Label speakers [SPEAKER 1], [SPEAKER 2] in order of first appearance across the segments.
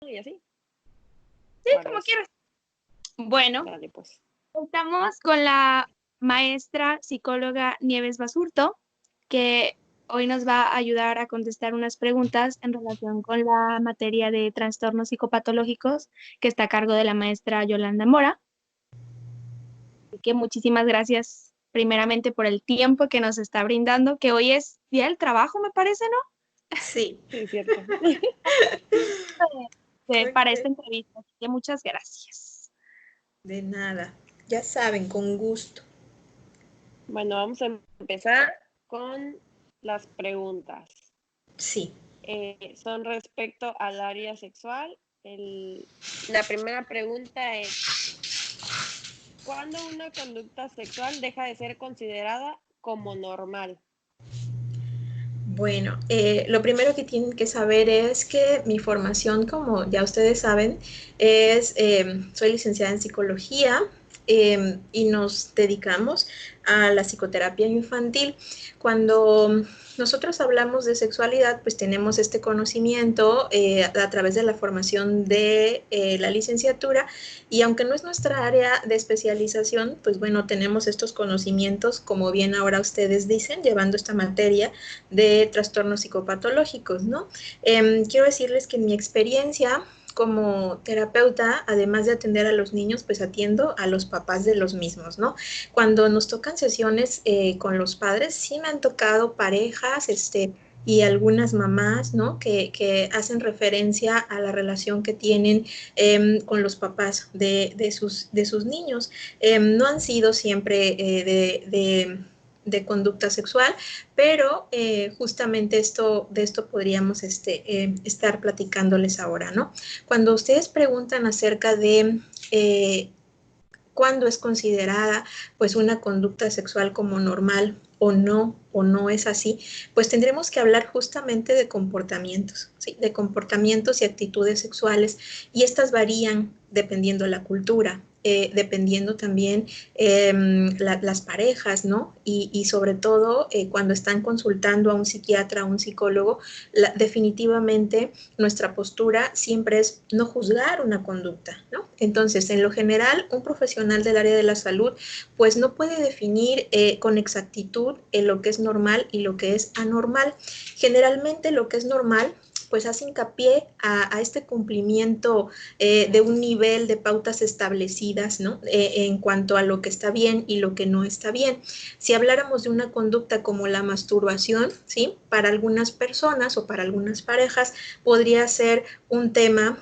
[SPEAKER 1] y así.
[SPEAKER 2] Sí, como quieras. Bueno,
[SPEAKER 1] Dale, pues.
[SPEAKER 2] estamos con la maestra psicóloga Nieves Basurto, que hoy nos va a ayudar a contestar unas preguntas en relación con la materia de trastornos psicopatológicos que está a cargo de la maestra Yolanda Mora. Así que muchísimas gracias primeramente por el tiempo que nos está brindando, que hoy es Día del Trabajo, me parece, ¿no?
[SPEAKER 3] Sí.
[SPEAKER 1] Sí, cierto.
[SPEAKER 2] Para
[SPEAKER 3] Ok.
[SPEAKER 2] esta entrevista, así que muchas gracias.
[SPEAKER 3] De nada. Ya saben, con gusto.
[SPEAKER 1] Bueno, vamos a empezar con las preguntas.
[SPEAKER 3] Sí.
[SPEAKER 1] Son respecto al área sexual. La primera pregunta es, ¿cuándo una conducta sexual deja de ser considerada como normal?
[SPEAKER 3] Bueno, lo primero que tienen que saber es que mi formación, como ya ustedes saben, soy licenciada en psicología y nos dedicamos a la psicoterapia infantil. Cuando nosotros hablamos de sexualidad, pues tenemos este conocimiento a través de la formación de la licenciatura y aunque no es nuestra área de especialización, pues bueno, tenemos estos conocimientos, como bien ahora ustedes dicen, llevando esta materia de trastornos psicopatológicos, ¿no? Quiero decirles que en mi experiencia como terapeuta, además de atender a los niños, pues atiendo a los papás de los mismos, ¿no? Cuando nos tocan sesiones con los padres, sí me han tocado parejas, y algunas mamás, ¿no? Que hacen referencia a la relación que tienen con los papás de sus niños. No han sido siempre de conducta sexual, pero justamente de esto podríamos estar platicándoles ahora, ¿no? Cuando ustedes preguntan acerca de cuándo es considerada pues una conducta sexual como normal o no es así, pues tendremos que hablar justamente de comportamientos, ¿sí? De comportamientos y actitudes sexuales y estas varían dependiendo de la cultura, dependiendo también las parejas, ¿no? Y sobre todo cuando están consultando a un psiquiatra, a un psicólogo, definitivamente nuestra postura siempre es no juzgar una conducta, ¿no? Entonces, en lo general, un profesional del área de la salud, pues no puede definir con exactitud lo que es normal y lo que es anormal. Generalmente lo que es normal pues hace hincapié a este cumplimiento de un nivel de pautas establecidas, ¿no? En cuanto a lo que está bien y lo que no está bien. Si habláramos de una conducta como la masturbación, ¿sí? Para algunas personas o para algunas parejas podría ser un tema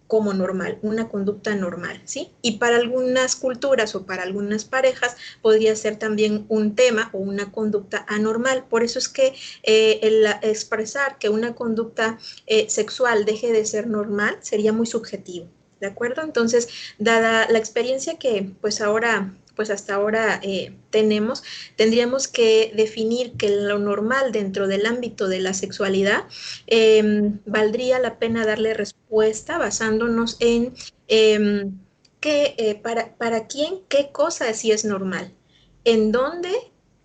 [SPEAKER 3] como normal, una conducta normal, ¿sí? Y para algunas culturas o para algunas parejas podría ser también un tema o una conducta anormal. Por eso es que el expresar que una conducta sexual deje de ser normal sería muy subjetivo, ¿de acuerdo? Entonces, dada la experiencia que pues ahora pues hasta ahora tenemos, tendríamos que definir que lo normal dentro del ámbito de la sexualidad valdría la pena darle respuesta basándonos en para quién, qué cosa sí es normal, en dónde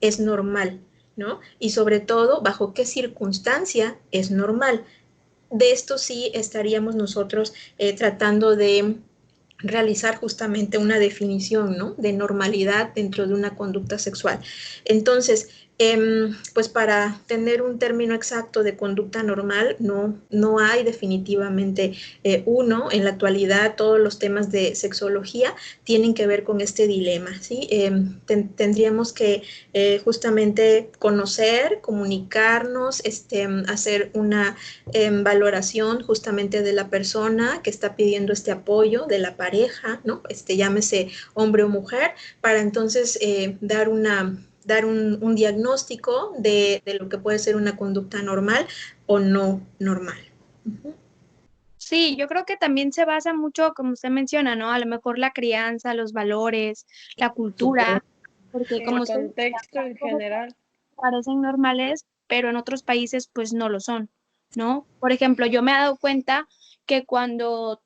[SPEAKER 3] es normal, ¿no? Y sobre todo, bajo qué circunstancia es normal. De esto sí estaríamos nosotros tratando de realizar justamente una definición, ¿no? De normalidad dentro de una conducta sexual. Entonces, pues para tener un término exacto de conducta normal, no hay definitivamente uno. En la actualidad, todos los temas de sexología tienen que ver con este dilema, ¿sí? Tendríamos que justamente conocer, comunicarnos, hacer una valoración justamente de la persona que está pidiendo este apoyo, de la pareja, ¿no? Llámese hombre o mujer, para entonces dar un diagnóstico de lo que puede ser una conducta normal o no normal. Uh-huh.
[SPEAKER 2] Sí, yo creo que también se basa mucho, como usted menciona, ¿no? A lo mejor la crianza, los valores, la cultura, porque como
[SPEAKER 1] El
[SPEAKER 2] usted dice,
[SPEAKER 1] contexto en
[SPEAKER 2] cosas
[SPEAKER 1] general.
[SPEAKER 2] parecen normales, pero en otros países pues no lo son, ¿no? Por ejemplo, yo me he dado cuenta que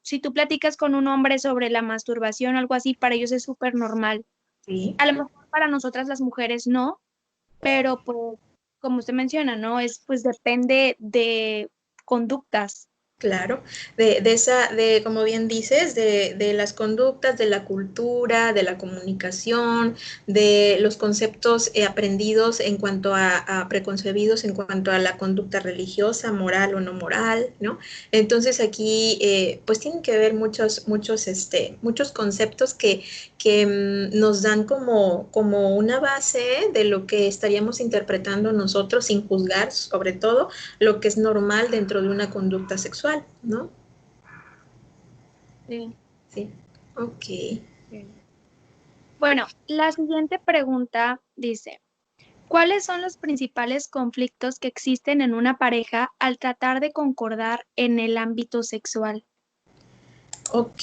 [SPEAKER 2] si tú platicas con un hombre sobre la masturbación o algo así, para ellos es súper normal.
[SPEAKER 3] Sí.
[SPEAKER 2] A lo mejor para nosotras las mujeres no, pero pues como usted menciona, ¿no? Pues depende de conductas.
[SPEAKER 3] Claro, como bien dices, de las conductas, de la cultura, de la comunicación, de los conceptos aprendidos en cuanto a preconcebidos, en cuanto a la conducta religiosa, moral o no moral, ¿no? Entonces aquí, pues tienen que ver muchos conceptos que nos dan como una base de lo que estaríamos interpretando nosotros sin juzgar, sobre todo lo que es normal dentro de una conducta sexual, ¿no?
[SPEAKER 2] Sí.
[SPEAKER 3] Sí, ok.
[SPEAKER 2] Bueno, la siguiente pregunta dice, ¿cuáles son los principales conflictos que existen en una pareja al tratar de concordar en el ámbito sexual?
[SPEAKER 3] Ok,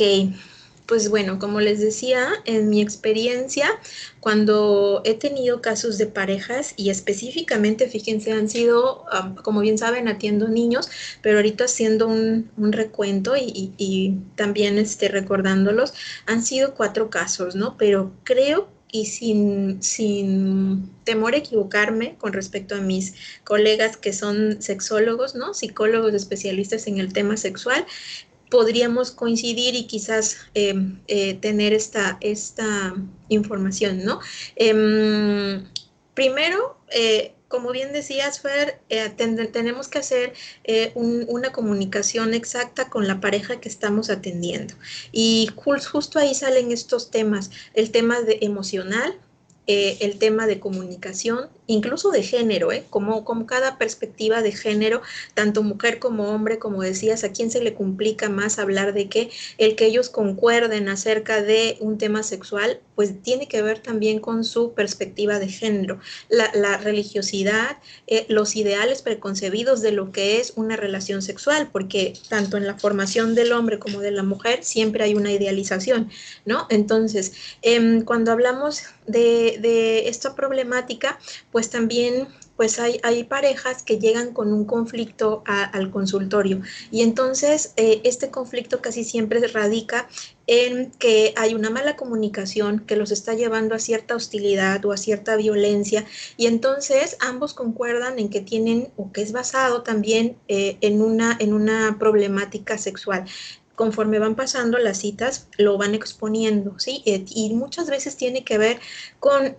[SPEAKER 3] pues bueno, como les decía, en mi experiencia, cuando he tenido casos de parejas y específicamente, fíjense, han sido, como bien saben, atiendo niños, pero ahorita haciendo un recuento y también recordándolos, han sido 4 casos, ¿no? Pero creo y sin temor a equivocarme con respecto a mis colegas que son sexólogos, ¿no? Psicólogos especialistas en el tema sexual, podríamos coincidir y quizás tener esta información, ¿no? Primero, como bien decías, Fer, tenemos que hacer una comunicación exacta con la pareja que estamos atendiendo. Y justo ahí salen estos temas, el tema emocional, el tema de comunicación, incluso de género, como cada perspectiva de género, tanto mujer como hombre, como decías, a quién se le complica más hablar de que el que ellos concuerden acerca de un tema sexual, pues tiene que ver también con su perspectiva de género, la religiosidad, los ideales preconcebidos de lo que es una relación sexual, porque tanto en la formación del hombre como de la mujer siempre hay una idealización, ¿no? Entonces, cuando hablamos de esta problemática, pues también pues hay parejas que llegan con un conflicto al consultorio y entonces este conflicto casi siempre radica en que hay una mala comunicación que los está llevando a cierta hostilidad o a cierta violencia y entonces ambos concuerdan en que tienen o que es basado también en una problemática sexual. Conforme van pasando las citas, lo van exponiendo, ¿sí? Y muchas veces tiene que ver con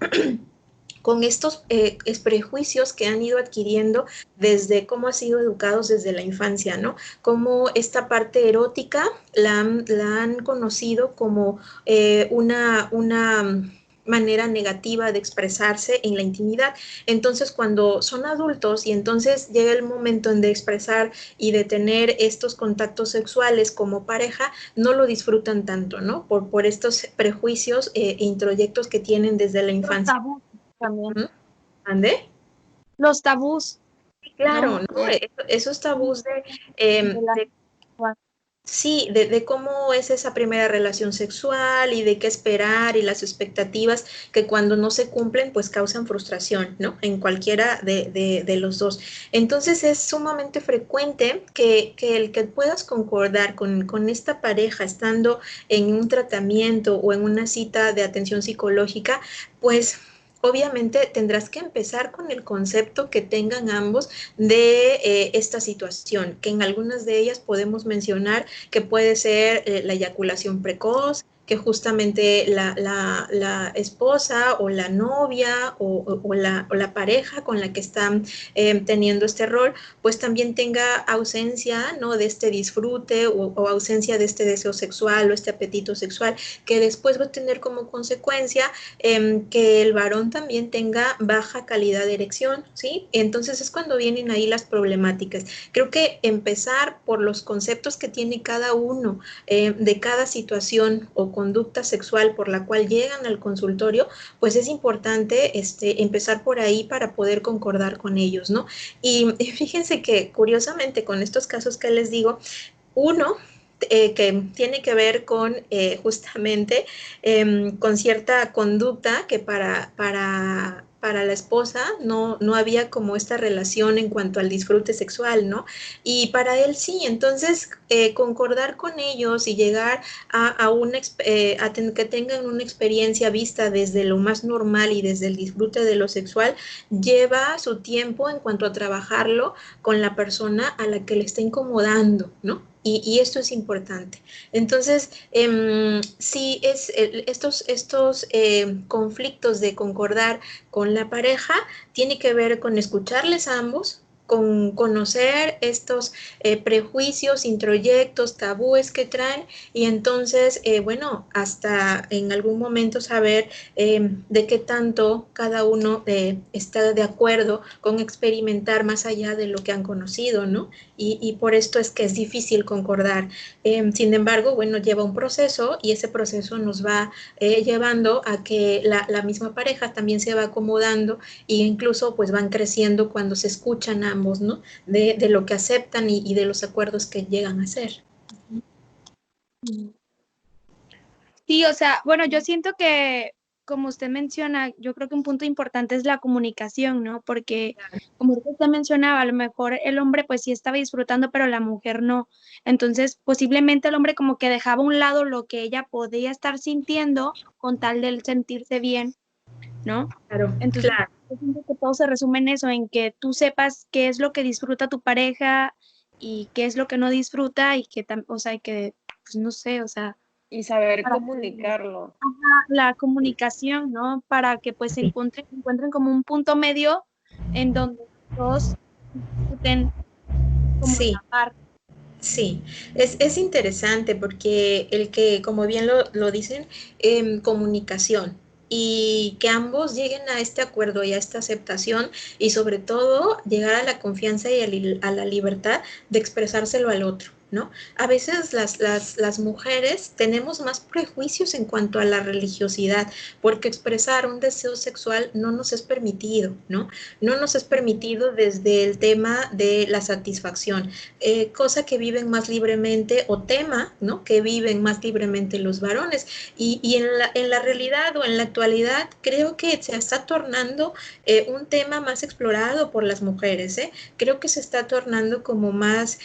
[SPEAKER 3] con estos prejuicios que han ido adquiriendo desde cómo han sido educados desde la infancia, ¿no? Cómo esta parte erótica la han conocido como una manera negativa de expresarse en la intimidad. Entonces, cuando son adultos y entonces llega el momento de expresar y de tener estos contactos sexuales como pareja, no lo disfrutan tanto, ¿no? Por estos prejuicios e introyectos que tienen desde la infancia.
[SPEAKER 2] También.
[SPEAKER 3] ¿Ande?
[SPEAKER 2] Los tabús,
[SPEAKER 3] Claro,
[SPEAKER 2] ¿no?
[SPEAKER 3] ¿no? Esos tabús
[SPEAKER 2] De la
[SPEAKER 3] sí, de cómo es esa primera relación sexual y de qué esperar y las expectativas que cuando no se cumplen, pues causan frustración, ¿no? En cualquiera de los dos. Entonces es sumamente frecuente que el que puedas concordar con esta pareja estando en un tratamiento o en una cita de atención psicológica, pues obviamente tendrás que empezar con el concepto que tengan ambos de esta situación, que en algunas de ellas podemos mencionar que puede ser la eyaculación precoz, que justamente la esposa o la novia o la pareja con la que están teniendo este rol, pues también tenga ausencia, ¿no? De este disfrute o ausencia de este deseo sexual o este apetito sexual, que después va a tener como consecuencia que el varón también tenga baja calidad de erección, ¿sí? Entonces es cuando vienen ahí las problemáticas. Creo que empezar por los conceptos que tiene cada uno de cada situación o conducta sexual por la cual llegan al consultorio, pues es importante empezar por ahí para poder concordar con ellos, ¿no? Y fíjense que curiosamente con estos casos que les digo, uno que tiene que ver con justamente con cierta conducta que para la esposa no había como esta relación en cuanto al disfrute sexual, ¿no? Y para él sí, entonces concordar con ellos y llegar que tengan una experiencia vista desde lo más normal y desde el disfrute de lo sexual, lleva su tiempo en cuanto a trabajarlo con la persona a la que le está incomodando, ¿no? Y esto es importante. Entonces, sí, estos conflictos de concordar con la pareja tiene que ver con escucharles a ambos, con conocer estos prejuicios, introyectos, tabúes que traen y entonces, bueno, hasta en algún momento saber de qué tanto cada uno está de acuerdo con experimentar más allá de lo que han conocido, ¿no? Y por esto es que es difícil concordar. Sin embargo, bueno, lleva un proceso y ese proceso nos va llevando a que la misma pareja también se va acomodando e incluso pues van creciendo cuando se escuchan ambos, ¿no? De lo que aceptan y de los acuerdos que llegan a hacer.
[SPEAKER 2] Sí, o sea, bueno, yo siento que, como usted menciona, yo creo que un punto importante es la comunicación, ¿no? Porque, como usted mencionaba, a lo mejor el hombre pues sí estaba disfrutando, pero la mujer no. Entonces, posiblemente el hombre como que dejaba a un lado lo que ella podía estar sintiendo con tal de él sentirse bien, ¿no?
[SPEAKER 3] Claro,
[SPEAKER 2] Entonces,
[SPEAKER 3] claro.
[SPEAKER 2] yo siento que todo se resume en eso, en que tú sepas qué es lo que disfruta tu pareja y qué es lo que no disfruta y que, o sea, que, pues no sé, o sea,
[SPEAKER 1] Y saber
[SPEAKER 2] para
[SPEAKER 1] comunicarlo.
[SPEAKER 2] la comunicación, ¿no? Para que pues se
[SPEAKER 3] Sí.
[SPEAKER 2] encuentren como un punto medio en donde todos disfruten como
[SPEAKER 3] Sí.
[SPEAKER 2] la parte.
[SPEAKER 3] Sí, es interesante porque el que, como bien lo dicen, comunicación y que ambos lleguen a este acuerdo y a esta aceptación y sobre todo llegar a la confianza y a la libertad de expresárselo al otro, ¿no? A veces las mujeres tenemos más prejuicios en cuanto a la religiosidad porque expresar un deseo sexual no nos es permitido, ¿no? No nos es permitido desde el tema de la satisfacción. Cosa que viven más libremente o tema, ¿no? Que viven más libremente los varones. Y en la realidad o en la actualidad creo que se está tornando un tema más explorado por las mujeres, ¿eh? Creo que se está tornando como más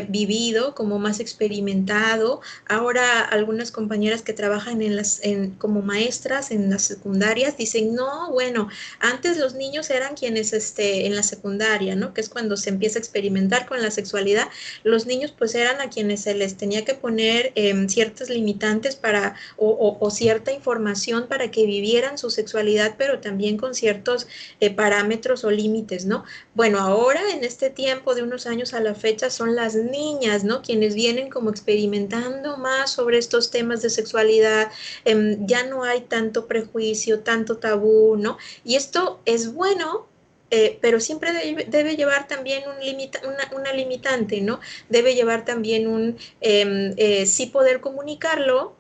[SPEAKER 3] vivido, como más experimentado. Ahora algunas compañeras que trabajan como maestras en las secundarias dicen, no, bueno, antes los niños eran quienes en la secundaria, ¿no? Que es cuando se empieza a experimentar con la sexualidad, los niños pues eran a quienes se les tenía que poner ciertas limitantes para o cierta información para que vivieran su sexualidad, pero también con ciertos parámetros o límites, ¿no? Bueno, ahora en este tiempo de unos años a la fecha son las niñas, ¿no? Quienes vienen como experimentando más sobre estos temas de sexualidad, ya no hay tanto prejuicio, tanto tabú, ¿no? Y esto es bueno, pero siempre debe llevar también una limitante, ¿no? Debe llevar también sí poder comunicarlo,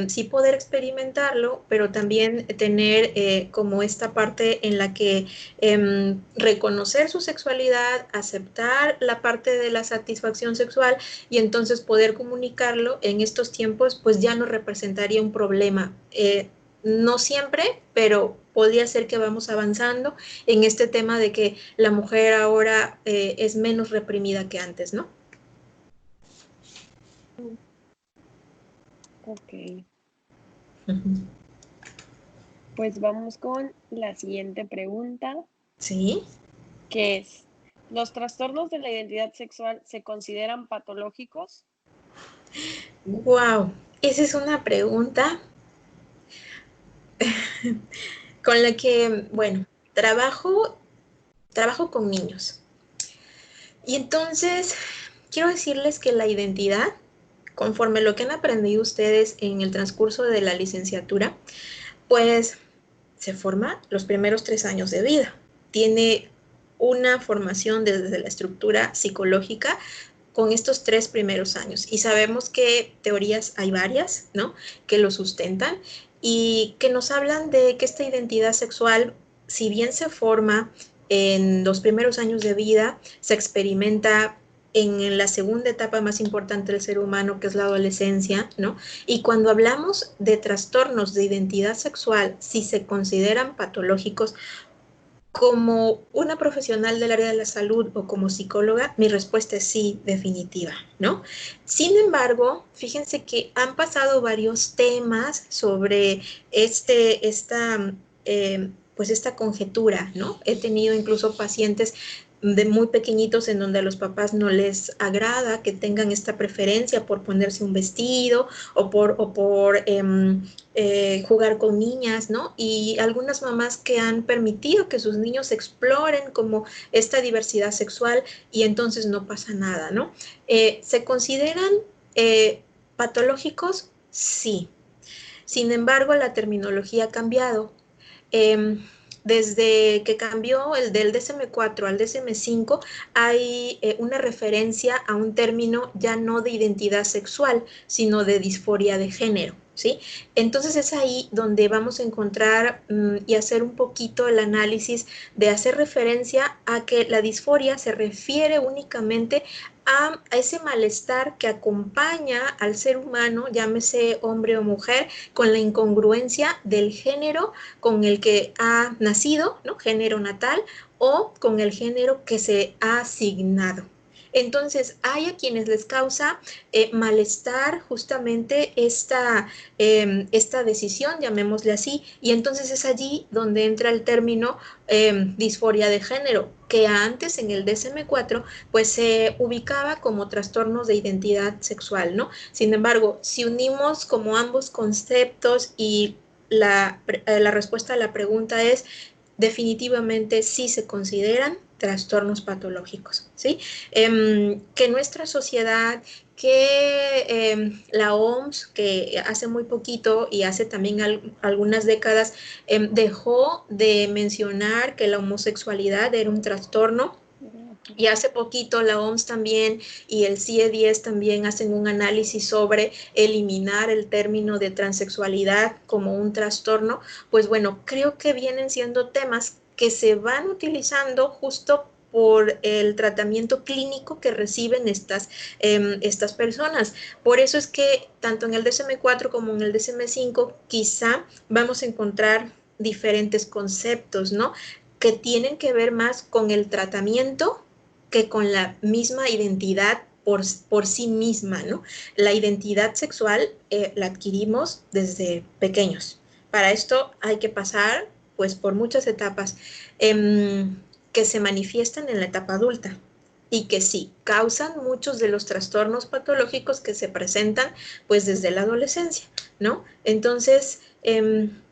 [SPEAKER 3] sí poder experimentarlo, pero también tener como esta parte en la que reconocer su sexualidad, aceptar la parte de la satisfacción sexual y entonces poder comunicarlo en estos tiempos, pues ya no representaría un problema. No siempre, pero podría ser que vamos avanzando en este tema de que la mujer ahora es menos reprimida que antes, ¿no?
[SPEAKER 1] Ok. Pues vamos con la siguiente pregunta.
[SPEAKER 3] Sí.
[SPEAKER 1] Que es, ¿los trastornos de la identidad sexual se consideran patológicos?
[SPEAKER 3] Wow, esa es una pregunta con la que, bueno, trabajo con niños. Y entonces, quiero decirles que la identidad, conforme lo que han aprendido ustedes en el transcurso de la licenciatura, pues se forma los primeros 3 años de vida. Tiene una formación desde la estructura psicológica con estos 3 primeros años. Y sabemos que teorías hay varias, ¿no? Que lo sustentan y que nos hablan de que esta identidad sexual, si bien se forma en los primeros años de vida, se experimenta en la segunda etapa más importante del ser humano, que es la adolescencia, ¿no? Y cuando hablamos de trastornos de identidad sexual, si se consideran patológicos, como una profesional del área de la salud o como psicóloga, mi respuesta es sí, definitiva, ¿no? Sin embargo, fíjense que han pasado varios temas sobre pues esta conjetura, ¿no? He tenido incluso pacientes de muy pequeñitos en donde a los papás no les agrada que tengan esta preferencia por ponerse un vestido o por jugar con niñas, ¿no? Y algunas mamás que han permitido que sus niños exploren como esta diversidad sexual y entonces no pasa nada, ¿no? ¿Se consideran patológicos? Sí. Sin embargo, la terminología ha cambiado. Desde que cambió el del DSM-4 al DSM-5, hay una referencia a un término ya no de identidad sexual, sino de disforia de género, ¿sí? Entonces es ahí donde vamos a encontrar y hacer un poquito el análisis de hacer referencia a que la disforia se refiere únicamente a ese malestar que acompaña al ser humano, llámese hombre o mujer, con la incongruencia del género con el que ha nacido, ¿no? Género natal, o con el género que se ha asignado. Entonces, hay a quienes les causa malestar justamente esta decisión, llamémosle así, y entonces es allí donde entra el término disforia de género, que antes en el DSM-4 pues se ubicaba como trastornos de identidad sexual, ¿no? Sin embargo, si unimos como ambos conceptos y la respuesta a la pregunta es definitivamente sí se consideran trastornos patológicos, ¿sí? Que nuestra sociedad, que la OMS, que hace muy poquito y hace también algunas décadas, dejó de mencionar que la homosexualidad era un trastorno. Y hace poquito la OMS también y el CIE-10 también hacen un análisis sobre eliminar el término de transexualidad como un trastorno. Pues bueno, creo que vienen siendo temas que se van utilizando justo por el tratamiento clínico que reciben estas personas. Por eso es que tanto en el DSM-4 como en el DSM-5 quizá vamos a encontrar diferentes conceptos, ¿no? Que tienen que ver más con el tratamiento que con la misma identidad por sí misma, ¿no? La identidad sexual la adquirimos desde pequeños. Para esto hay que pasar, pues, por muchas etapas que se manifiestan en la etapa adulta y que sí, causan muchos de los trastornos patológicos que se presentan, pues, desde la adolescencia, ¿no? Entonces,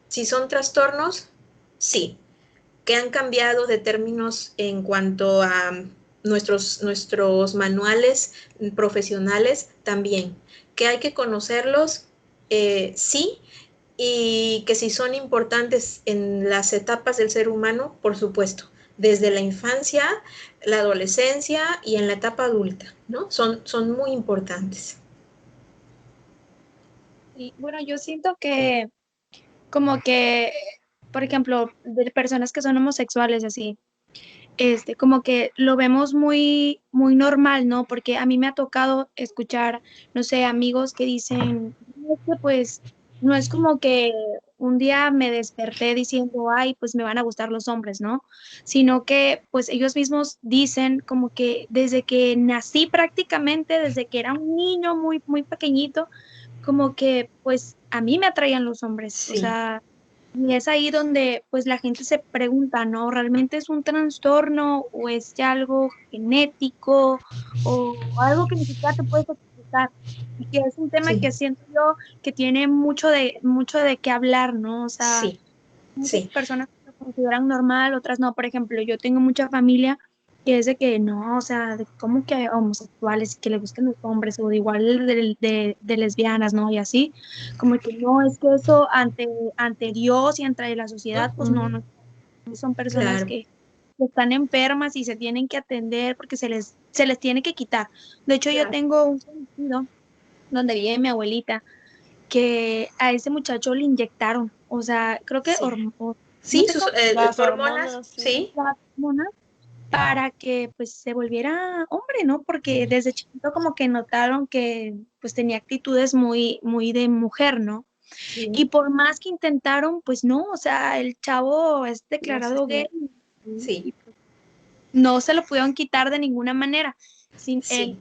[SPEAKER 3] si son trastornos, sí, que han cambiado de términos en cuanto a nuestros manuales profesionales también, que hay que conocerlos, sí, y que si son importantes en las etapas del ser humano, por supuesto, desde la infancia, la adolescencia y en la etapa adulta, ¿no? Son muy importantes.
[SPEAKER 2] Y bueno, yo siento que como que, por ejemplo, de personas que son homosexuales así, como que lo vemos muy, muy normal, ¿no? Porque a mí me ha tocado escuchar, no sé, amigos que dicen, "No, es que, pues, no es como que un día me desperté diciendo, ay, pues me van a gustar los hombres, ¿no? Sino que, pues, ellos mismos dicen como que desde que nací prácticamente, desde que era un niño muy, muy pequeñito, como que, pues, a mí me atraían los hombres, o
[SPEAKER 3] Sí,
[SPEAKER 2] sea, y es ahí donde pues la gente se pregunta, ¿no? ¿Realmente es un trastorno o es ya algo genético o algo que ni siquiera te puedes explicar? Y que es un tema que
[SPEAKER 3] sí,
[SPEAKER 2] siento yo que tiene mucho de qué hablar, ¿no? O sea,
[SPEAKER 3] sí,
[SPEAKER 2] muchas
[SPEAKER 3] sí,
[SPEAKER 2] personas lo consideran normal, otras no. Por ejemplo, yo tengo mucha familia que es de que no, o sea, de cómo que homosexuales que le gustan los hombres o de igual de lesbianas, ¿no? Y así, como que no, es que eso ante Dios y ante la sociedad, pues no,
[SPEAKER 3] uh-huh.
[SPEAKER 2] no, son personas
[SPEAKER 3] Claro,
[SPEAKER 2] que están enfermas y se tienen que atender porque se les tiene que quitar. De hecho, yo
[SPEAKER 3] claro.
[SPEAKER 2] tengo un conocido donde vive mi abuelita, que a ese muchacho le inyectaron, o sea, creo que
[SPEAKER 3] Sí,
[SPEAKER 2] no
[SPEAKER 3] sí,
[SPEAKER 2] sé
[SPEAKER 3] sus
[SPEAKER 2] cómo
[SPEAKER 1] Las
[SPEAKER 3] hormonas,
[SPEAKER 1] hormonas, sí.
[SPEAKER 3] sí,
[SPEAKER 2] las hormonas para que pues se volviera hombre, ¿no? Porque desde chiquito como que notaron que pues tenía actitudes muy, muy de mujer, ¿no?
[SPEAKER 3] sí,
[SPEAKER 2] Y por más que intentaron, pues no, o sea, el chavo es
[SPEAKER 3] no sé,
[SPEAKER 2] declarado gay
[SPEAKER 3] sí,
[SPEAKER 2] y, pues, no se lo pudieron quitar de ninguna manera. Sin,
[SPEAKER 3] sí,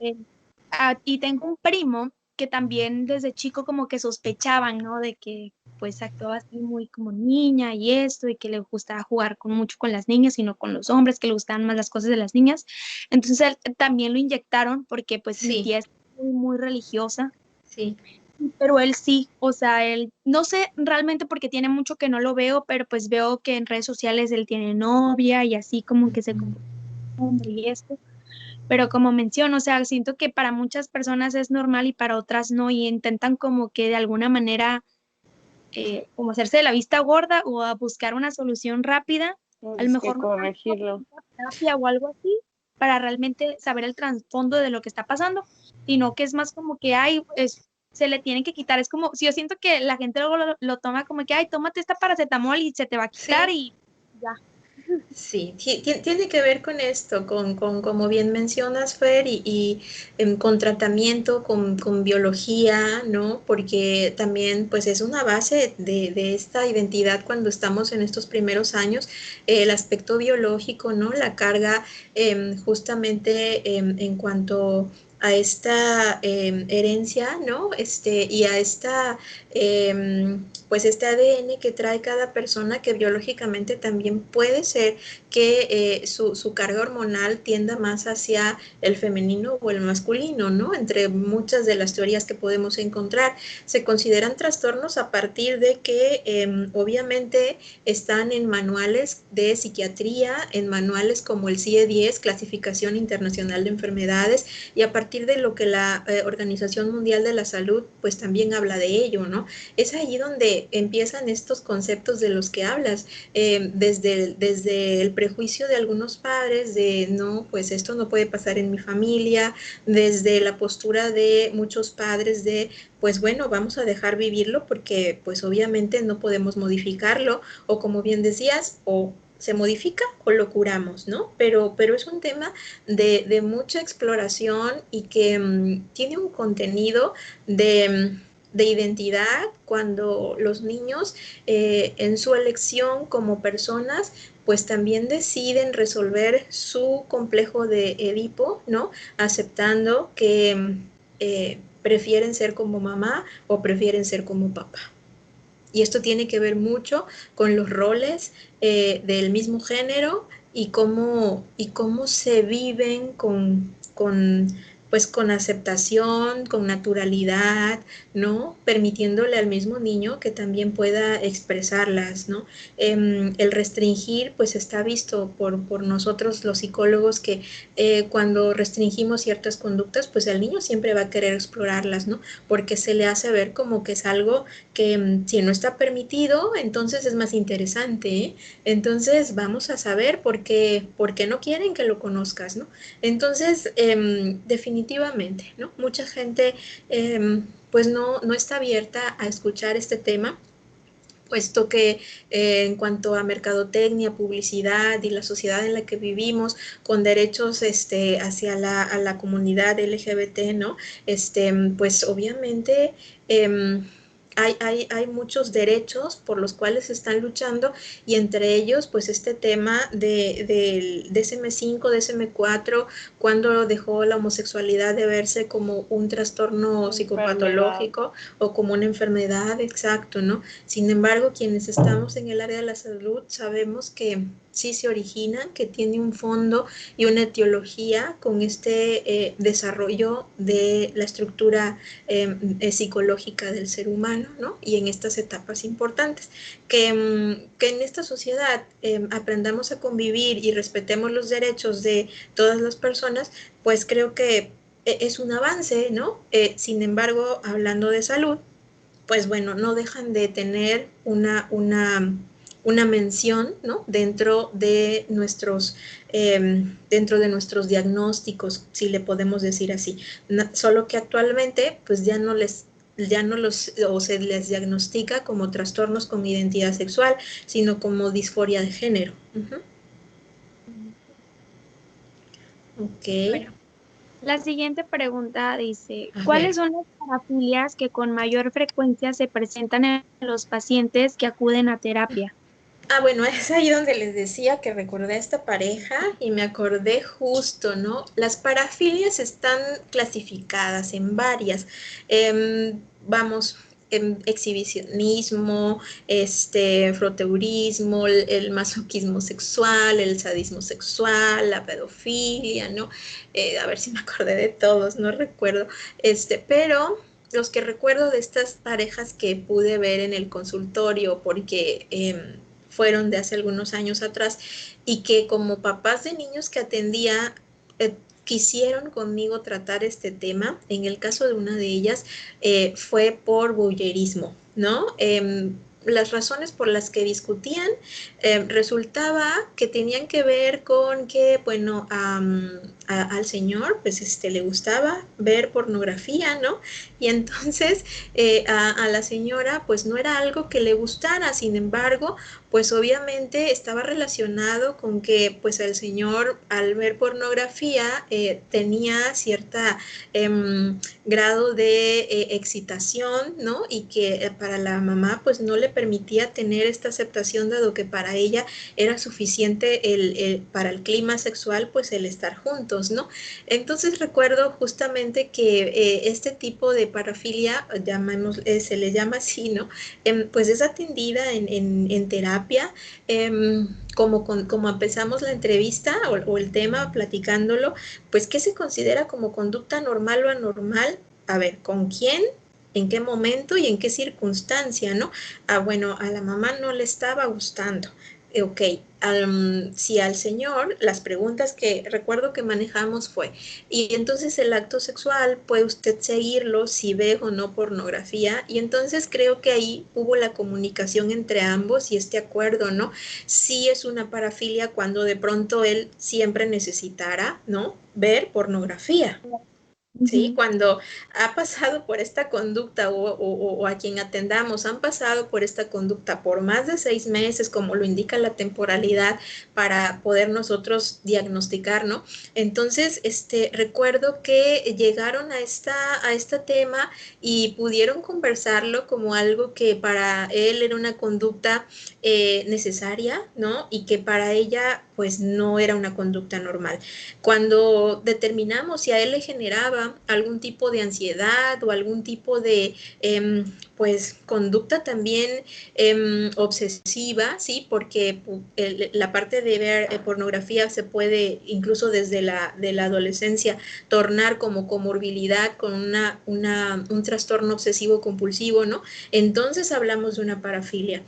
[SPEAKER 2] y tengo un primo que también desde chico como que sospechaban, ¿no? De que pues actuaba así muy como niña y esto, y que le gustaba jugar mucho con las niñas y no con los hombres, que le gustaban más las cosas de las niñas. Entonces él también lo inyectaron porque pues mi
[SPEAKER 3] Sí,
[SPEAKER 2] tía es muy, muy religiosa,
[SPEAKER 3] sí.
[SPEAKER 2] pero él sí, o sea, él, no sé realmente porque tiene mucho que no lo veo, pero pues veo que en redes sociales él tiene novia y así como que se comporta como hombre y esto. Pero como menciono, o sea, siento que para muchas personas es normal y para otras no, y intentan como que de alguna manera como hacerse de la vista gorda o a buscar una solución rápida, a lo
[SPEAKER 1] Tienes que
[SPEAKER 2] mejor no tanto
[SPEAKER 1] corregirlo.
[SPEAKER 2] terapia o algo así, para realmente saber el trasfondo de lo que está pasando, sino que es más como que, ay, se le tienen que quitar, es como, si yo siento que la gente luego lo toma como que, ay, tómate esta paracetamol y se te va a quitar
[SPEAKER 3] Sí,
[SPEAKER 2] y ya.
[SPEAKER 3] sí, tiene que ver con esto, como bien mencionas, Fer, con tratamiento, con biología, ¿no? Porque también, pues, es una base de esta identidad cuando estamos en estos primeros años, el aspecto biológico, ¿no? La carga justamente en cuanto a esta herencia, ¿no? Y a esta pues este ADN que trae cada persona que biológicamente también puede ser que su carga hormonal tienda más hacia el femenino o el masculino, ¿no? Entre muchas de las teorías que podemos encontrar, se consideran trastornos a partir de que obviamente están en manuales de psiquiatría, en manuales como el CIE-10, Clasificación Internacional de Enfermedades, y a partir de lo que la Organización Mundial de la Salud pues también habla de ello, ¿no? Es allí donde empiezan estos conceptos de los que hablas, desde el prejuicio de algunos padres de no, pues esto no puede pasar en mi familia, desde la postura de muchos padres de pues bueno, vamos a dejar vivirlo porque pues obviamente no podemos modificarlo, o como bien decías, o se modifica o lo curamos, ¿no? Pero es un tema de mucha exploración y que tiene un contenido de identidad cuando los niños en su elección como personas pues también deciden resolver su complejo de Edipo, ¿no? Aceptando que prefieren ser como mamá o prefieren ser como papá. Y esto tiene que ver mucho con los roles del mismo género y cómo se viven pues con aceptación, con naturalidad, ¿no? Permitiéndole al mismo niño que también pueda expresarlas, ¿no? El restringir, pues está visto por nosotros los psicólogos que cuando restringimos ciertas conductas, pues el niño siempre va a querer explorarlas, ¿no? Porque se le hace ver como que es algo que si no está permitido, entonces es más interesante, ¿eh? Entonces vamos a saber por qué no quieren que lo conozcas, ¿no? Entonces, definitivamente, ¿no? Mucha gente pues no está abierta a escuchar este tema, puesto que en cuanto a mercadotecnia, publicidad y la sociedad en la que vivimos, con derechos hacia a la comunidad LGBT, ¿no? Pues obviamente hay muchos derechos por los cuales se están luchando, y entre ellos pues este tema del DSM-5, DSM-4, cuando dejó la homosexualidad de verse como un trastorno
[SPEAKER 1] Enfermedad.
[SPEAKER 3] psicopatológico o como una enfermedad, exacto, ¿no? Sin embargo, quienes estamos en el área de la salud sabemos que sí se origina, que tiene un fondo y una etiología con este desarrollo de la estructura psicológica del ser humano, ¿no? Y en estas etapas importantes, que en esta sociedad aprendamos a convivir y respetemos los derechos de todas las personas, pues creo que es un avance, ¿no? Sin embargo, hablando de salud, pues bueno, no dejan de tener una mención, ¿no? Dentro de nuestros diagnósticos, si le podemos decir así. Solo que actualmente, pues ya no los, o se les diagnostica como trastornos con identidad sexual, sino como disforia de género. Uh-huh. Ok,
[SPEAKER 2] Bueno, la siguiente pregunta dice,
[SPEAKER 3] a ver.
[SPEAKER 2] ¿cuáles son las parafilias que con mayor frecuencia se presentan en los pacientes que acuden a terapia?
[SPEAKER 3] Bueno, es ahí donde les decía que recordé a esta pareja y me acordé justo, ¿no? Las parafilias están clasificadas en varias. Vamos, exhibicionismo, froteurismo, el masoquismo sexual, el sadismo sexual, la pedofilia, ¿no? A ver si me acordé de todos, no recuerdo. Pero los que recuerdo de estas parejas que pude ver en el consultorio, porque fueron de hace algunos años atrás, y que como papás de niños que atendía, quisieron conmigo tratar este tema. En el caso de una de ellas fue por voyerismo, ¿no? Las razones por las que discutían resultaba que tenían que ver con que, bueno, al señor pues le gustaba ver pornografía, ¿no? Y entonces a la señora pues no era algo que le gustara, sin embargo, pues obviamente estaba relacionado con que pues el señor al ver pornografía tenía cierta grado de excitación, ¿no? Y que para la mamá pues no le permitía tener esta aceptación, dado que para ella era suficiente para el clima sexual pues el estar juntos, ¿no? Entonces recuerdo justamente que este tipo de parafilia, se le llama así, ¿no? Pues es atendida en terapia, como empezamos la entrevista o el tema platicándolo, pues ¿qué se considera como conducta normal o anormal? A ver, ¿con quién? ¿En qué momento y en qué circunstancia, no? Bueno, a la mamá no le estaba gustando. Ok, si al señor, las preguntas que recuerdo que manejamos fue, y entonces el acto sexual, ¿puede usted seguirlo si ve o no pornografía? Y entonces creo que ahí hubo la comunicación entre ambos y este acuerdo, ¿no? Sí es una parafilia cuando de pronto él siempre necesitará, ¿no? Ver pornografía. ¿Sí? Cuando ha pasado por esta conducta o a quien atendamos han pasado por esta conducta por más de 6 meses, como lo indica la temporalidad, para poder nosotros diagnosticar, ¿no? Entonces, recuerdo que llegaron a este tema y pudieron conversarlo como algo que para él era una conducta necesaria, ¿no? Y que para ella, pues, no era una conducta normal. Cuando determinamos si a él le generaba algún tipo de ansiedad o algún tipo de pues conducta también obsesiva, ¿sí? Porque la parte de ver pornografía se puede incluso desde de la adolescencia tornar como comorbilidad con un trastorno obsesivo compulsivo, ¿no? Entonces hablamos de una parafilia.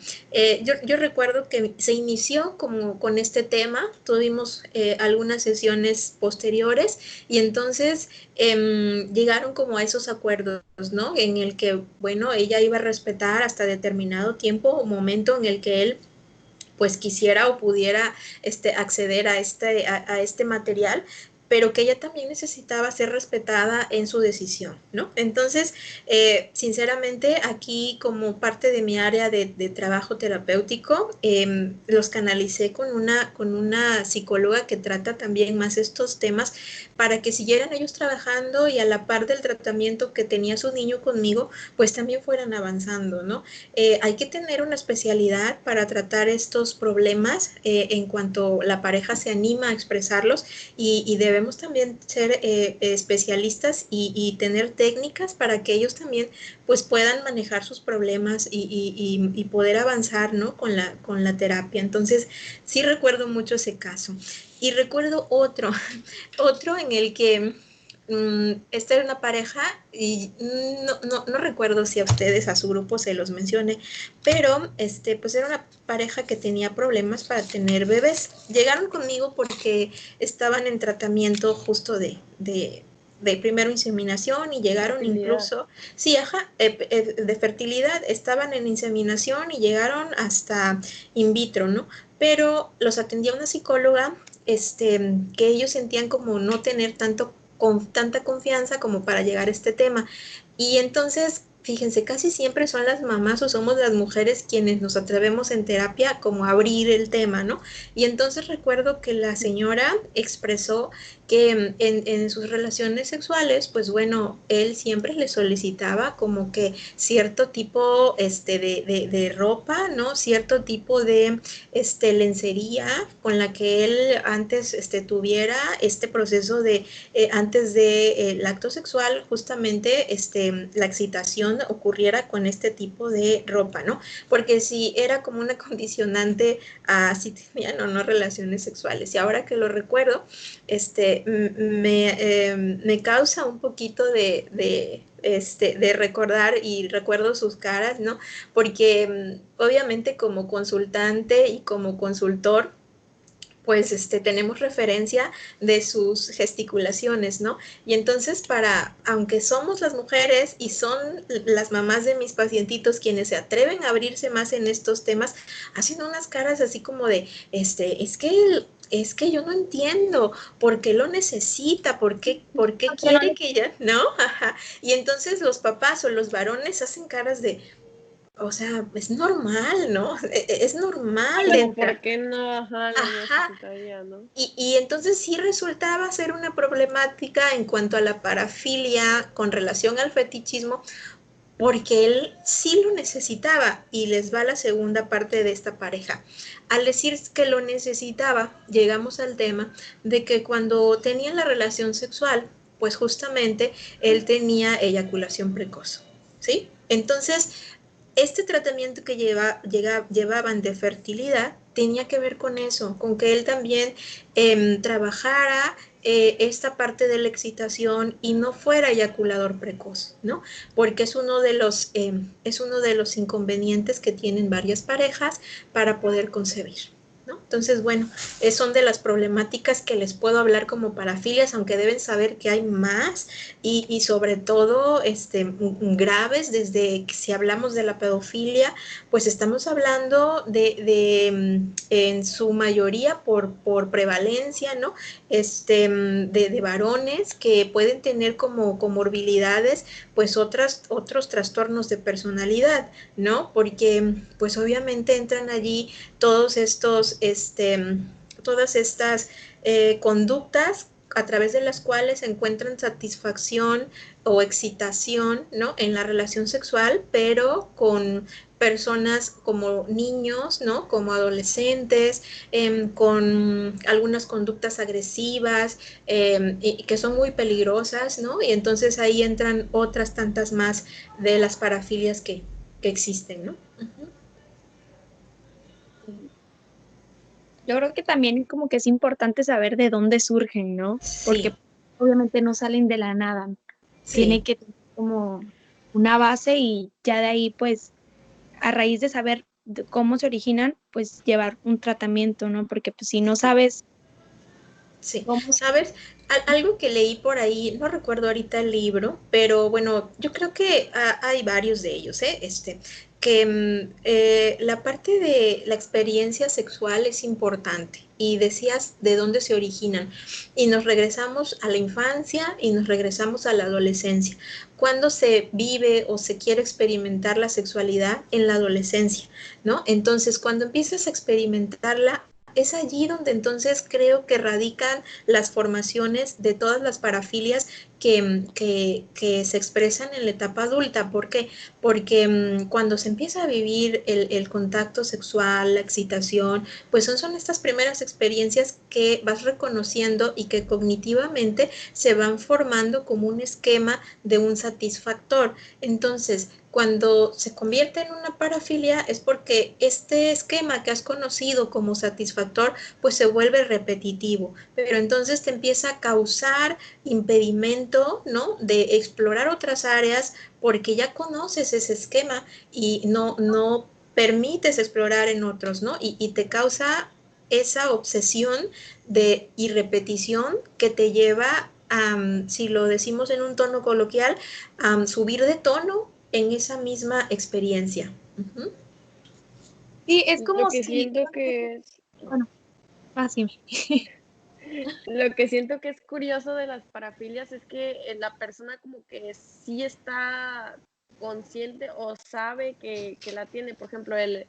[SPEAKER 3] Yo recuerdo que se inició como con este tema, tuvimos algunas sesiones posteriores y entonces llegaron como a esos acuerdos, ¿no? En el que, bueno, ella iba a respetar hasta determinado tiempo o momento en el que él pues quisiera o pudiera acceder a este material, pero que ella también necesitaba ser respetada en su decisión, ¿no? Entonces, sinceramente, aquí como parte de mi área de trabajo terapéutico, los canalicé con una psicóloga que trata también más estos temas para que siguieran ellos trabajando y a la par del tratamiento que tenía su niño conmigo, pues también fueran avanzando, ¿no? Hay que tener una especialidad para tratar estos problemas en cuanto la pareja se anima a expresarlos y debemos también ser especialistas y tener técnicas para que ellos también pues puedan manejar sus problemas y poder avanzar, ¿no? con la terapia. Entonces sí recuerdo mucho ese caso y recuerdo otro en el que esta era una pareja y no recuerdo si a ustedes, a su grupo se los mencioné, pero pues era una pareja que tenía problemas para tener bebés. Llegaron conmigo porque estaban en tratamiento justo de primero inseminación y llegaron incluso, sí, de fertilidad, estaban en inseminación y llegaron hasta in vitro, ¿no? Pero los atendía una psicóloga que ellos sentían como no tener tanta confianza como para llegar a este tema. Y entonces, fíjense, casi siempre son las mamás o somos las mujeres quienes nos atrevemos en terapia como a abrir el tema, ¿no? Y entonces recuerdo que la señora expresó que en sus relaciones sexuales, pues bueno, él siempre le solicitaba como que cierto tipo de ropa, ¿no? Cierto tipo de lencería con la que él antes tuviera este proceso de, antes del acto sexual, justamente la excitación ocurriera con este tipo de ropa, ¿no? Porque si era como una condicionante a si tenían o no relaciones sexuales. Y ahora que lo recuerdo, me causa un poquito de recordar y recuerdo sus caras, ¿no? Porque obviamente como consultante y como consultor, pues tenemos referencia de sus gesticulaciones, ¿no? Y entonces aunque somos las mujeres y son las mamás de mis pacientitos quienes se atreven a abrirse más en estos temas, hacen unas caras así como de, es que yo no entiendo por qué lo necesita, por qué quiere que ella, ¿no? Ajá. Y entonces los papás o los varones hacen caras de, o sea, es normal, ¿no? Es normal.
[SPEAKER 1] Como, ¿por qué no? Ajá, lo
[SPEAKER 3] Ajá.
[SPEAKER 1] necesitaría, ¿no?
[SPEAKER 3] Y entonces sí resultaba ser una problemática en cuanto a la parafilia con relación al fetichismo, porque él sí lo necesitaba y les va la segunda parte de esta pareja. Al decir que lo necesitaba, llegamos al tema de que cuando tenían la relación sexual, pues justamente él tenía eyaculación precoz, ¿sí? Entonces, este tratamiento que llevaban de fertilidad tenía que ver con eso, con que él también trabajara esta parte de la excitación y no fuera eyaculador precoz, ¿no? Porque es uno de los inconvenientes que tienen varias parejas para poder concebir, ¿no? Entonces, bueno, son de las problemáticas que les puedo hablar como parafilias, aunque deben saber que hay más y sobre todo graves, desde que si hablamos de la pedofilia, pues estamos hablando en su mayoría por prevalencia, ¿no? De varones que pueden tener como comorbilidades, pues otros trastornos de personalidad, ¿no? Porque pues obviamente entran allí todos estos, todas estas conductas a través de las cuales encuentran satisfacción o excitación, ¿no? En la relación sexual, pero con personas como niños, ¿no? Como adolescentes, con algunas conductas agresivas y que son muy peligrosas, ¿no? Y entonces ahí entran otras tantas más de las parafilias que existen, ¿no? Uh-huh.
[SPEAKER 2] Yo creo que también como que es importante saber de dónde surgen, ¿no?
[SPEAKER 3] Sí,
[SPEAKER 2] Porque obviamente no salen de la nada.
[SPEAKER 3] sí.
[SPEAKER 2] Tiene que tener como una base y ya de ahí, pues, a raíz de saber cómo se originan, pues llevar un tratamiento, ¿no? Porque pues si no sabes
[SPEAKER 3] Sí,
[SPEAKER 2] cómo se...
[SPEAKER 3] ¿sabes? Algo que leí por ahí, no recuerdo ahorita el libro, pero bueno, yo creo que hay varios de ellos, ¿eh? Que la parte de la experiencia sexual es importante y decías de dónde se originan y nos regresamos a la infancia y nos regresamos a la adolescencia. ¿Cuándo se vive o se quiere experimentar la sexualidad? En la adolescencia, ¿no? Entonces, cuando empiezas a experimentarla, es allí donde entonces creo que radican las formaciones de todas las parafilias que se expresan en la etapa adulta. ¿Por qué? Porque cuando se empieza a vivir el contacto sexual, la excitación, pues son estas primeras experiencias que vas reconociendo y que cognitivamente se van formando como un esquema de un satisfactor. Entonces, cuando se convierte en una parafilia es porque este esquema que has conocido como satisfactor pues se vuelve repetitivo, pero entonces te empieza a causar impedimento, ¿no? De explorar otras áreas porque ya conoces ese esquema y no permites explorar en otros, ¿no? Y te causa esa obsesión y repetición que te lleva a, si lo decimos en un tono coloquial, a subir de tono en esa misma experiencia. Uh-huh.
[SPEAKER 2] Sí, es
[SPEAKER 1] Lo
[SPEAKER 2] como
[SPEAKER 1] que
[SPEAKER 2] si...
[SPEAKER 1] siento que es,
[SPEAKER 2] Bueno, fácil.
[SPEAKER 1] lo que siento que es curioso de las parafilias es que la persona como que sí está consciente o sabe que la tiene. Por ejemplo, el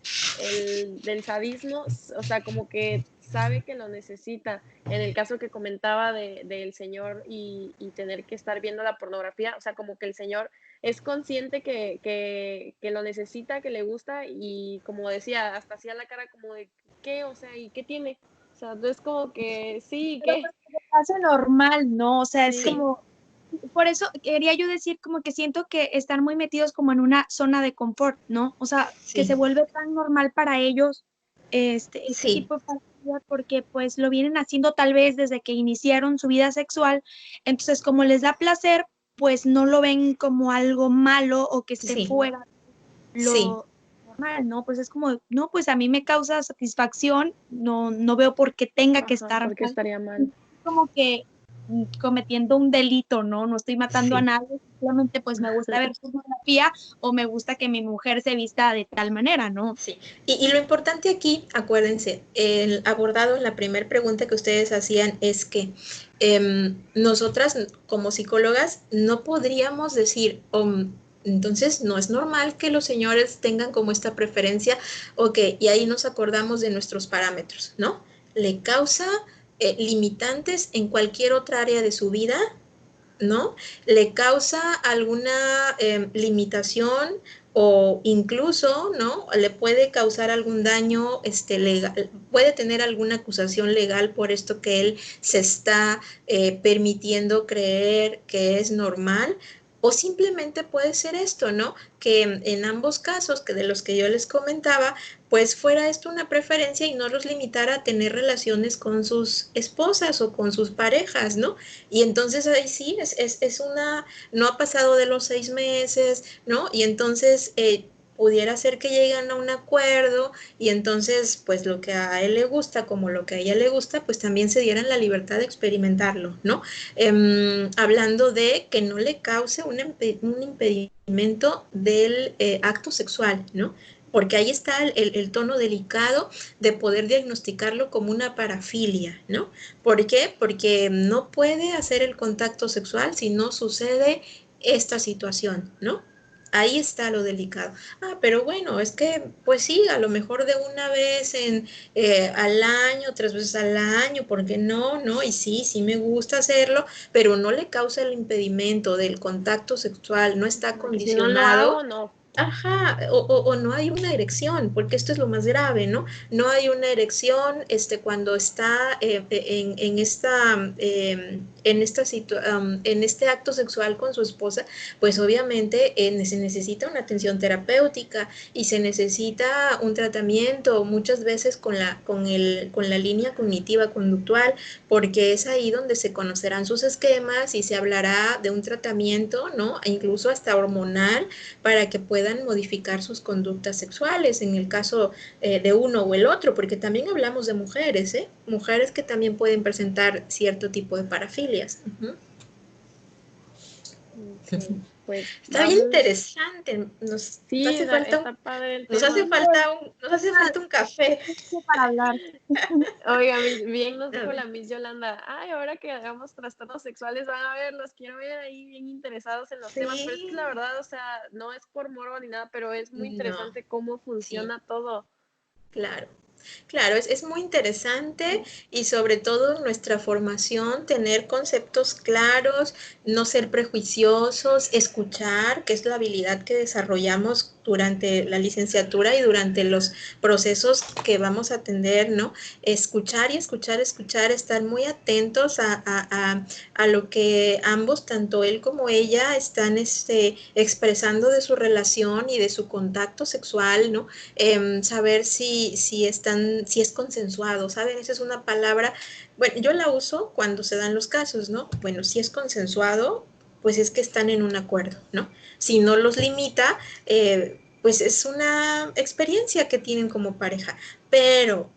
[SPEAKER 1] del sadismo, o sea, como que sabe que lo necesita. En el caso que comentaba del señor y tener que estar viendo la pornografía, o sea, como que el señor es consciente que lo necesita, que le gusta y como decía, hasta hacía la cara como de, ¿qué? O sea, ¿y qué tiene? O sea, es como que, sí,
[SPEAKER 2] Pero
[SPEAKER 1] ¿qué?
[SPEAKER 2] pues que se hace normal, ¿no? O sea, es
[SPEAKER 3] Sí,
[SPEAKER 1] Sí,
[SPEAKER 2] como, por eso quería yo decir como que siento que están muy metidos como en una zona de confort, ¿no? O sea, que se
[SPEAKER 3] sí,
[SPEAKER 2] vuelve tan normal para ellos este
[SPEAKER 3] sí,
[SPEAKER 2] tipo de fantasía porque pues lo vienen haciendo tal vez desde que iniciaron su vida sexual, entonces como les da placer, pues no lo ven como algo malo o que esté
[SPEAKER 3] sí,
[SPEAKER 2] fuera de
[SPEAKER 3] sí.
[SPEAKER 2] lo normal, ¿no? Pues es como, no, pues a mí me causa satisfacción, no veo por qué tenga que
[SPEAKER 1] ajá,
[SPEAKER 2] estar
[SPEAKER 1] porque
[SPEAKER 2] mal,
[SPEAKER 1] estaría mal.
[SPEAKER 2] como que cometiendo un delito, ¿no? No estoy matando a
[SPEAKER 3] Sí.
[SPEAKER 2] nadie, simplemente pues me gusta ver pornografía o me gusta que mi mujer se vista de tal manera, ¿no?
[SPEAKER 3] Sí, y lo importante aquí, acuérdense, el abordado en la primera pregunta que ustedes hacían es que nosotras como psicólogas no podríamos decir, entonces no es normal que los señores tengan como esta preferencia, ok, y ahí nos acordamos de nuestros parámetros, ¿no? Le causa limitantes en cualquier otra área de su vida, ¿no? Le causa alguna limitación o incluso, ¿no? Le puede causar algún daño legal, puede tener alguna acusación legal por esto que él se está permitiendo creer que es normal. O simplemente puede ser esto, ¿no? Que en ambos casos, que de los que yo les comentaba, pues fuera esto una preferencia y no los limitara a tener relaciones con sus esposas o con sus parejas, ¿no? Y entonces ahí sí, es una, no ha pasado de los 6 meses, ¿no? Y entonces pudiera ser que lleguen a un acuerdo y entonces pues lo que a él le gusta como lo que a ella le gusta, pues también se dieran la libertad de experimentarlo, ¿no? Hablando de que no le cause un impedimento del acto sexual, ¿no? Porque ahí está el tono delicado de poder diagnosticarlo como una parafilia, ¿no? ¿Por qué? Porque no puede hacer el contacto sexual si no sucede esta situación, ¿no? Ahí está lo delicado. Ah, pero bueno, es que, pues sí, a lo mejor de una vez al año, 3 veces al año, ¿por qué no? ¿No? Y sí, sí me gusta hacerlo, pero no le causa el impedimento del contacto sexual, no está
[SPEAKER 1] Y si no lo
[SPEAKER 3] condicionado.
[SPEAKER 1] hago, no.
[SPEAKER 3] Ajá, o no hay una erección, porque esto es lo más grave, ¿no? No hay una erección cuando está en este acto sexual con su esposa, pues obviamente se necesita una atención terapéutica y se necesita un tratamiento, muchas veces con la línea cognitiva conductual, porque es ahí donde se conocerán sus esquemas y se hablará de un tratamiento, ¿no? E incluso hasta hormonal para que puedan modificar sus conductas sexuales en el caso de uno o el otro, porque también hablamos de mujeres, ¿eh? Mujeres que también pueden presentar cierto tipo de parafilias.
[SPEAKER 1] Ok, pues
[SPEAKER 3] Está bien
[SPEAKER 1] vamos.
[SPEAKER 3] interesante, nos
[SPEAKER 1] Sí,
[SPEAKER 3] hace falta un,
[SPEAKER 1] está padre el
[SPEAKER 3] nos
[SPEAKER 2] Sí,
[SPEAKER 3] hace
[SPEAKER 1] tema.
[SPEAKER 3] falta un, nos hace falta un café.
[SPEAKER 2] mucho para hablar.
[SPEAKER 1] Oiga, bien nos
[SPEAKER 3] A
[SPEAKER 1] dijo
[SPEAKER 3] ver,
[SPEAKER 1] la Miss Yolanda, ay, ahora que hagamos trastornos sexuales van a ver, los quiero ver ahí bien interesados en los temas, pero es que la
[SPEAKER 3] sí,
[SPEAKER 1] verdad, o sea, no es por morbo ni nada, pero es muy
[SPEAKER 3] no,
[SPEAKER 1] interesante cómo
[SPEAKER 3] sí,
[SPEAKER 1] funciona todo.
[SPEAKER 3] claro. Claro, es muy interesante y sobre todo en nuestra formación tener conceptos claros, no ser prejuiciosos, escuchar, que es la habilidad que desarrollamos durante la licenciatura y durante los procesos que vamos a atender, ¿no? Escuchar y escuchar, escuchar, estar muy atentos a lo que ambos, tanto él como ella, están expresando de su relación y de su contacto sexual, ¿no? Saber si es consensuado, ¿saben? Esa es una palabra, bueno, yo la uso cuando se dan los casos, ¿no? Bueno, si es consensuado, pues es que están en un acuerdo, ¿no? Si no los limita, pues es una experiencia que tienen como pareja, pero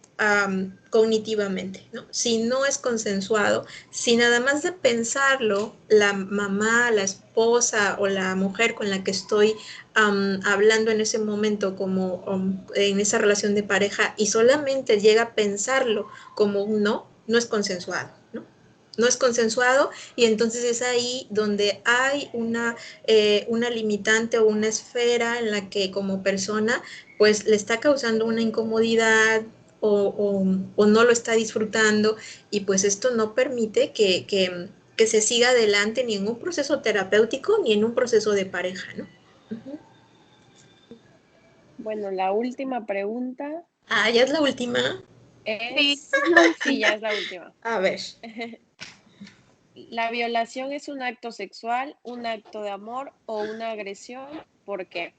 [SPEAKER 3] cognitivamente, ¿no? Si no es consensuado, si nada más de pensarlo, la mamá, la esposa o la mujer con la que estoy hablando en ese momento como en esa relación de pareja y solamente llega a pensarlo como un no, no es consensuado, ¿no? No es consensuado y entonces es ahí donde hay una limitante o una esfera en la que como persona pues le está causando una incomodidad, o no lo está disfrutando, y pues esto no permite que se siga adelante ni en un proceso terapéutico ni en un proceso de pareja, ¿no? Uh-huh.
[SPEAKER 1] Bueno, la última pregunta
[SPEAKER 3] Ah, ¿ya es la última?
[SPEAKER 2] Sí.
[SPEAKER 1] Sí, ya es la última.
[SPEAKER 3] A ver.
[SPEAKER 1] ¿La violación es un acto sexual, un acto de amor o una agresión? ¿Por qué?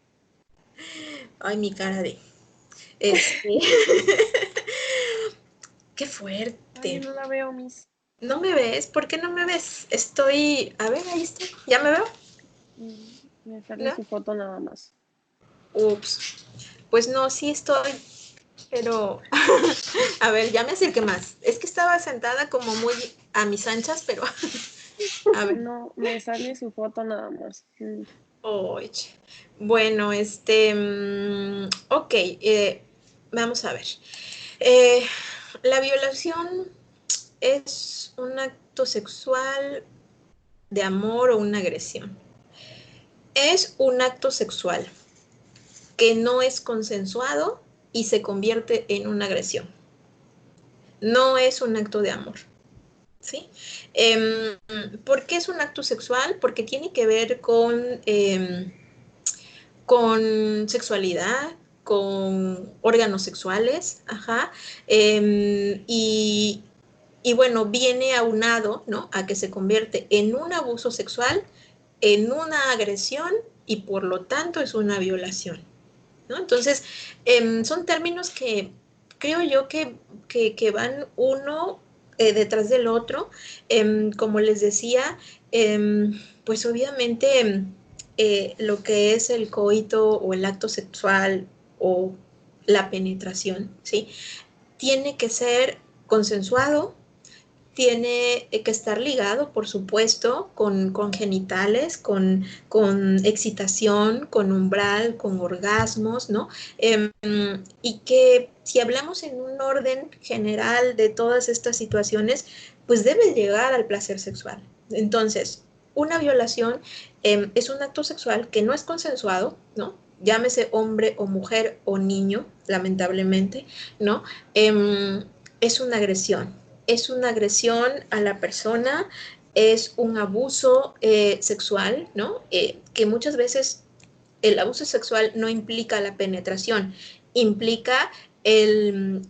[SPEAKER 3] Ay, mi cara de... Qué
[SPEAKER 1] Ay,
[SPEAKER 3] fuerte.
[SPEAKER 1] no la veo, Miss.
[SPEAKER 3] ¿No me ves? ¿Por qué no me ves? Estoy... A ver, ahí estoy. ¿Ya me veo?
[SPEAKER 1] Me sale
[SPEAKER 3] ¿No?
[SPEAKER 1] su foto nada más.
[SPEAKER 3] Ups. Pues no, sí estoy. Pero... A ver, ya me acerqué más. Es que estaba sentada como muy a mis anchas, pero... A ver.
[SPEAKER 1] No, me sale su foto nada más.
[SPEAKER 3] Oye. Bueno, ok, vamos a ver. La violación es un acto sexual de amor o una agresión. Es un acto sexual que no es consensuado y se convierte en una agresión. No es un acto de amor. ¿Sí? ¿Por qué es un acto sexual? Porque tiene que ver con sexualidad, con órganos sexuales, ajá, y bueno, viene aunado, ¿no? A que se convierte en un abuso sexual, en una agresión y por lo tanto es una violación, ¿no? Entonces, son términos que creo yo que van uno detrás del otro. Como les decía, pues obviamente lo que es el coito o el acto sexual o la penetración, ¿sí? Tiene que ser consensuado, tiene que estar ligado, por supuesto, con genitales, con excitación, con umbral, con orgasmos, ¿no? Y que si hablamos en un orden general de todas estas situaciones, pues debe llegar al placer sexual. Entonces, una violación es un acto sexual que no es consensuado, ¿no? Llámese hombre o mujer o niño, lamentablemente, ¿no? Es una agresión a la persona, es un abuso sexual, ¿no? Que muchas veces el abuso sexual no implica la penetración, implica el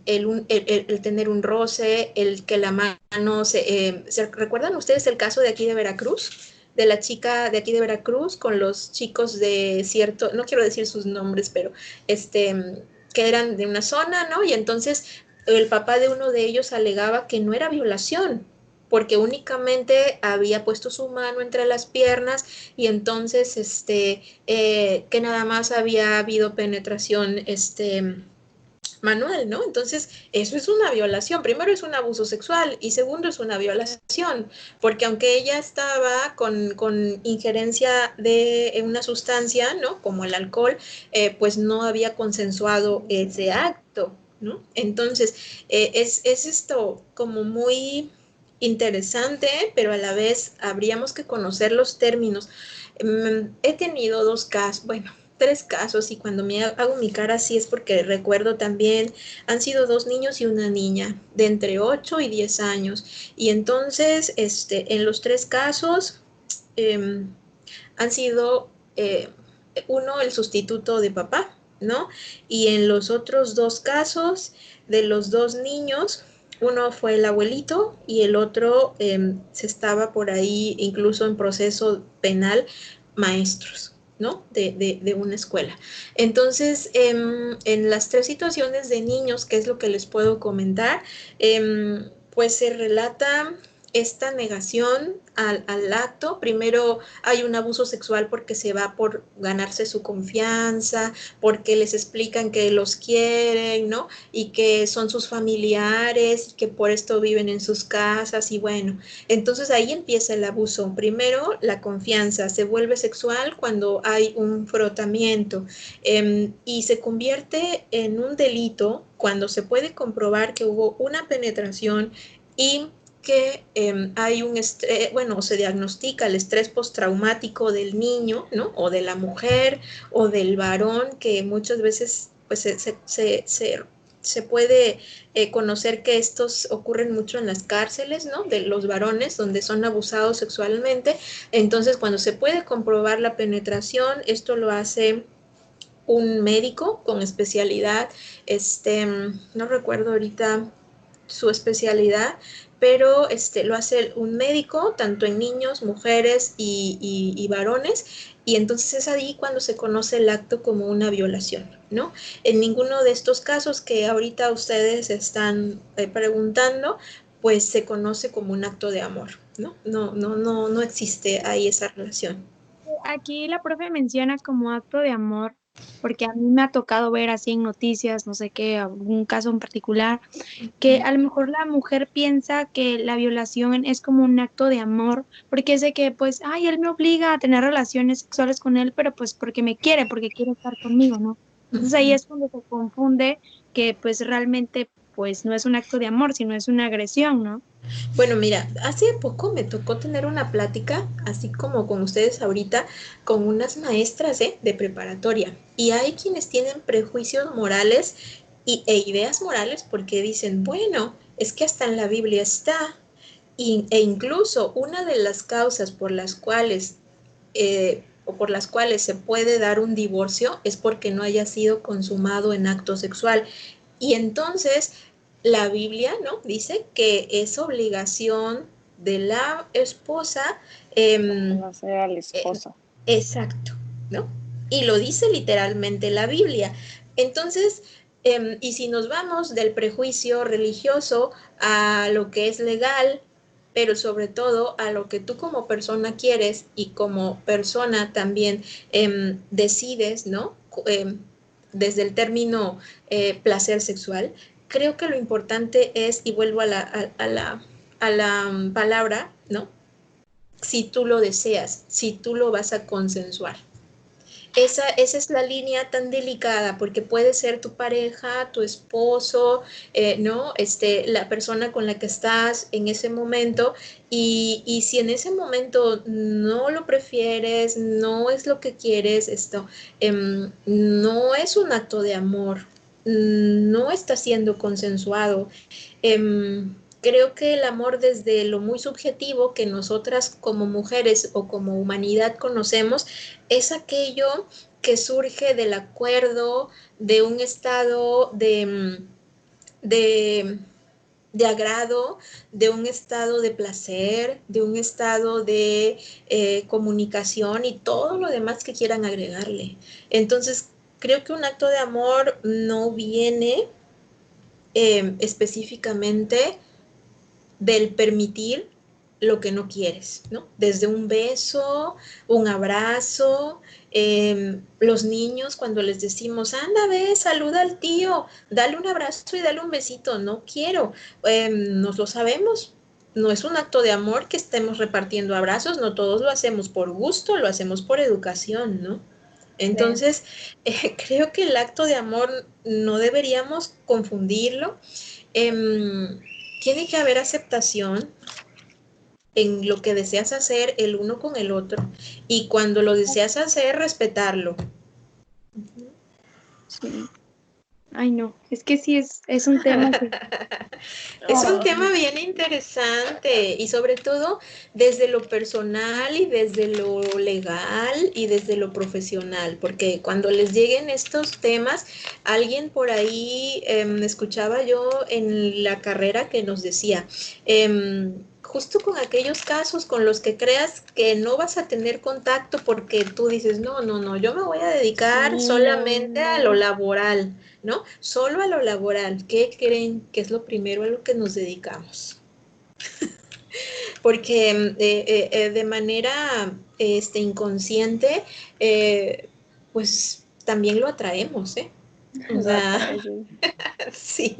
[SPEAKER 3] tener un roce, el que la mano ¿se recuerdan ustedes el caso de aquí de Veracruz? De la chica de aquí de Veracruz con los chicos de cierto, no quiero decir sus nombres, pero que eran de una zona, ¿no? Y entonces el papá de uno de ellos alegaba que no era violación, porque únicamente había puesto su mano entre las piernas y entonces que nada más había habido penetración manual, ¿no? Entonces, eso es una violación. Primero es un abuso sexual y segundo es una violación, porque aunque ella estaba con injerencia de una sustancia, ¿no? Como el alcohol, pues no había consensuado ese acto, ¿no? Entonces, es esto como muy interesante, pero a la vez habríamos que conocer los términos. He tenido dos casos, bueno, tres casos, y cuando me hago mi cara así es porque recuerdo también, han sido dos niños y una niña de entre 8 y 10 años. Y entonces, en los tres casos eh, han sido uno el sustituto de papá, ¿no? Y en los otros dos casos de los dos niños, uno fue el abuelito y el otro se estaba por ahí incluso en proceso penal, maestros, ¿no? De una escuela. Entonces, en las tres situaciones de niños, ¿qué es lo que les puedo comentar? Pues se relata esta negación al acto. Primero hay un abuso sexual porque se va por ganarse su confianza, porque les explican que los quieren, ¿no? Y que son sus familiares y que por esto viven en sus casas y bueno, entonces ahí empieza el abuso. Primero la confianza se vuelve sexual cuando hay un frotamiento y se convierte en un delito cuando se puede comprobar que hubo una penetración y que hay un estrés, bueno, se diagnostica el estrés postraumático del niño, ¿no? O de la mujer o del varón, que muchas veces pues se puede conocer que estos ocurren mucho en las cárceles, ¿no? De los varones, donde son abusados sexualmente. Entonces, cuando se puede comprobar la penetración, esto lo hace un médico con especialidad, no recuerdo ahorita su especialidad, pero lo hace un médico, tanto en niños, mujeres y varones, y entonces es ahí cuando se conoce el acto como una violación, ¿no? En ninguno de estos casos que ahorita ustedes están preguntando, pues se conoce como un acto de amor, ¿no? No existe ahí esa relación.
[SPEAKER 2] Aquí la profe menciona como acto de amor, porque a mí me ha tocado ver así en noticias, no sé qué, algún caso en particular, que a lo mejor la mujer piensa que la violación es como un acto de amor, porque es de que, pues, ay, él me obliga a tener relaciones sexuales con él, pero pues porque quiere estar conmigo, ¿no? Entonces ahí es cuando se confunde que pues realmente pues no es un acto de amor, sino es una agresión, ¿no?
[SPEAKER 3] Bueno, mira, hace poco me tocó tener una plática, así como con ustedes ahorita, con unas maestras de preparatoria. Y hay quienes tienen prejuicios morales e ideas morales porque dicen, bueno, es que hasta en la Biblia está. E incluso una de las causas por las cuales o por las cuales se puede dar un divorcio es porque no haya sido consumado en acto sexual. Y entonces la Biblia, ¿no? Dice que es obligación de la esposa.
[SPEAKER 1] Conocer a la esposa.
[SPEAKER 3] Exacto, ¿no? Y lo dice literalmente la Biblia. Entonces, y si nos vamos del prejuicio religioso a lo que es legal, pero sobre todo a lo que tú como persona quieres y como persona también decides, ¿no? Desde el término placer sexual, creo que lo importante es, y vuelvo a la palabra, ¿no? Si tú lo deseas, si tú lo vas a consensuar. Esa es la línea tan delicada porque puede ser tu pareja, tu esposo, ¿no? La persona con la que estás en ese momento y si en ese momento no lo prefieres, no es lo que quieres, no es un acto de amor, no está siendo consensuado. Creo que el amor desde lo muy subjetivo que nosotras como mujeres o como humanidad conocemos es aquello que surge del acuerdo, de un estado de, de agrado, de un estado de placer, de un estado de comunicación y todo lo demás que quieran agregarle. Entonces, creo que un acto de amor no viene específicamente del permitir lo que no quieres, ¿no? Desde un beso, un abrazo, los niños cuando les decimos, anda, ve, saluda al tío, dale un abrazo y dale un besito, no quiero, nos lo sabemos, no es un acto de amor que estemos repartiendo abrazos, no todos lo hacemos por gusto, lo hacemos por educación, ¿no? Entonces, creo que el acto de amor no deberíamos confundirlo. Tiene que haber aceptación en lo que deseas hacer el uno con el otro y cuando lo deseas hacer, respetarlo.
[SPEAKER 2] Sí. Ay, no, es que sí es un tema que...
[SPEAKER 3] Es un tema bien interesante y sobre todo desde lo personal y desde lo legal y desde lo profesional, porque cuando les lleguen estos temas, alguien por ahí escuchaba yo en la carrera que nos decía, justo con aquellos casos con los que creas que no vas a tener contacto porque tú dices, no, yo me voy a dedicar solamente a lo laboral, ¿no? Solo a lo laboral. ¿Qué creen que es lo primero a lo que nos dedicamos? Porque de manera inconsciente, pues también lo atraemos, ¿eh? O sea, sí.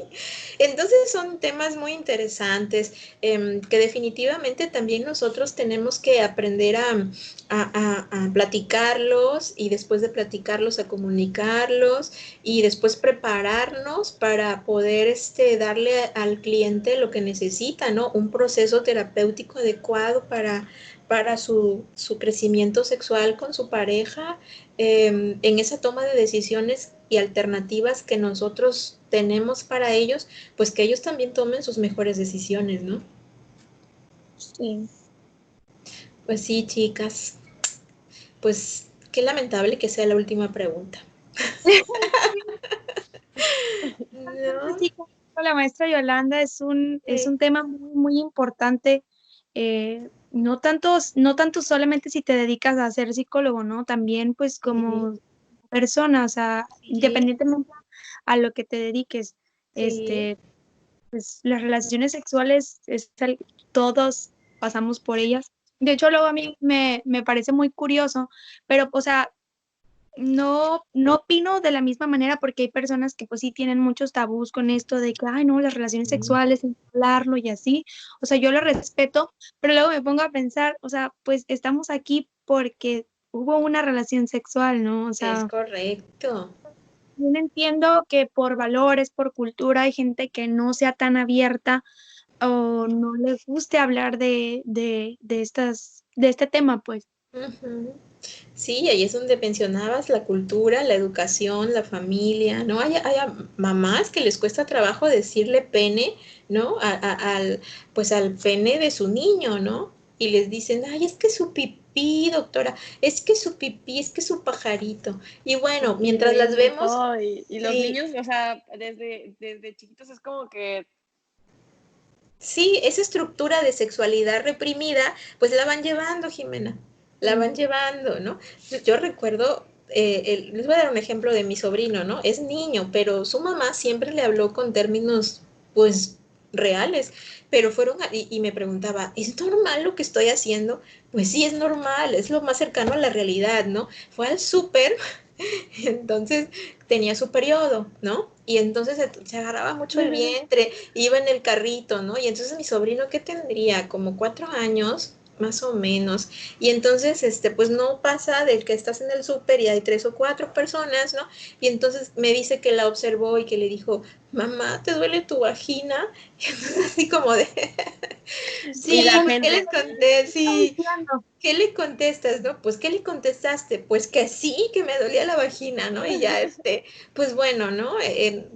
[SPEAKER 3] Entonces son temas muy interesantes que definitivamente también nosotros tenemos que aprender a platicarlos y después de platicarlos a comunicarlos y después prepararnos para poder darle al cliente lo que necesita, ¿no? Un proceso terapéutico adecuado para su crecimiento sexual con su pareja en esa toma de decisiones y alternativas que nosotros tenemos para ellos, pues que ellos también tomen sus mejores decisiones, ¿no?
[SPEAKER 2] Sí.
[SPEAKER 3] Pues sí, chicas, pues qué lamentable que sea la última pregunta. ¿No?
[SPEAKER 2] Sí, con la maestra Yolanda es un tema muy, muy importante. No tanto solamente si te dedicas a ser psicólogo, ¿no? También pues
[SPEAKER 3] Sí,
[SPEAKER 2] como persona, o sea,
[SPEAKER 3] sí,
[SPEAKER 2] independientemente a lo que te dediques,
[SPEAKER 3] sí.
[SPEAKER 2] pues las relaciones sexuales, todos pasamos por ellas. De hecho, luego a mí me parece muy curioso, pero, o sea, no opino de la misma manera porque hay personas que pues sí tienen muchos tabús con esto de que, ay, no, las relaciones sexuales, sin hablarlo y así. O sea, yo lo respeto, pero luego me pongo a pensar, o sea, pues estamos aquí porque hubo una relación sexual, ¿no? O
[SPEAKER 3] Es
[SPEAKER 2] sea,
[SPEAKER 3] correcto.
[SPEAKER 2] yo no entiendo que por valores, por cultura, hay gente que no sea tan abierta o no le guste hablar de este tema, pues.
[SPEAKER 3] Ujú. Sí, ahí es donde mencionabas la cultura, la educación, la familia, ¿no? Hay mamás que les cuesta trabajo decirle pene, ¿no? Pues al pene de su niño, ¿no? Y les dicen, ay, es que su pipí, doctora, es que su pipí, es que su pajarito. Y bueno,
[SPEAKER 1] Y
[SPEAKER 3] mientras las
[SPEAKER 1] ring y
[SPEAKER 3] vemos,
[SPEAKER 1] todo, y los
[SPEAKER 3] sí,
[SPEAKER 1] niños, o sea, desde chiquitos es como que
[SPEAKER 3] sí, esa estructura de sexualidad reprimida, pues la van llevando, Jimena, la van llevando, ¿no? Yo recuerdo, les voy a dar un ejemplo de mi sobrino, ¿no? Es niño, pero su mamá siempre le habló con términos, pues, reales, pero y me preguntaba, ¿es normal lo que estoy haciendo? Pues sí, es normal, es lo más cercano a la realidad, ¿no? Fue al súper. Entonces tenía su periodo, ¿no? Y entonces se agarraba mucho el vientre, iba en el carrito, ¿no? Y entonces mi sobrino, ¿qué tendría? Como 4 años, más o menos. Y entonces, pues no pasa del que estás en el súper y hay 3 o 4 personas, ¿no? Y entonces me dice que la observó y que le dijo, mamá, ¿te duele tu vagina? Y entonces así como de,
[SPEAKER 1] y
[SPEAKER 3] sí,
[SPEAKER 1] la
[SPEAKER 3] pues, ¿qué les
[SPEAKER 1] gente,
[SPEAKER 3] conté? Sí,
[SPEAKER 2] Diciendo.
[SPEAKER 3] ¿qué le contestas, no? Pues, ¿qué le contestaste? Pues que sí, que me dolía la vagina, ¿no? Y ya, pues bueno, ¿no?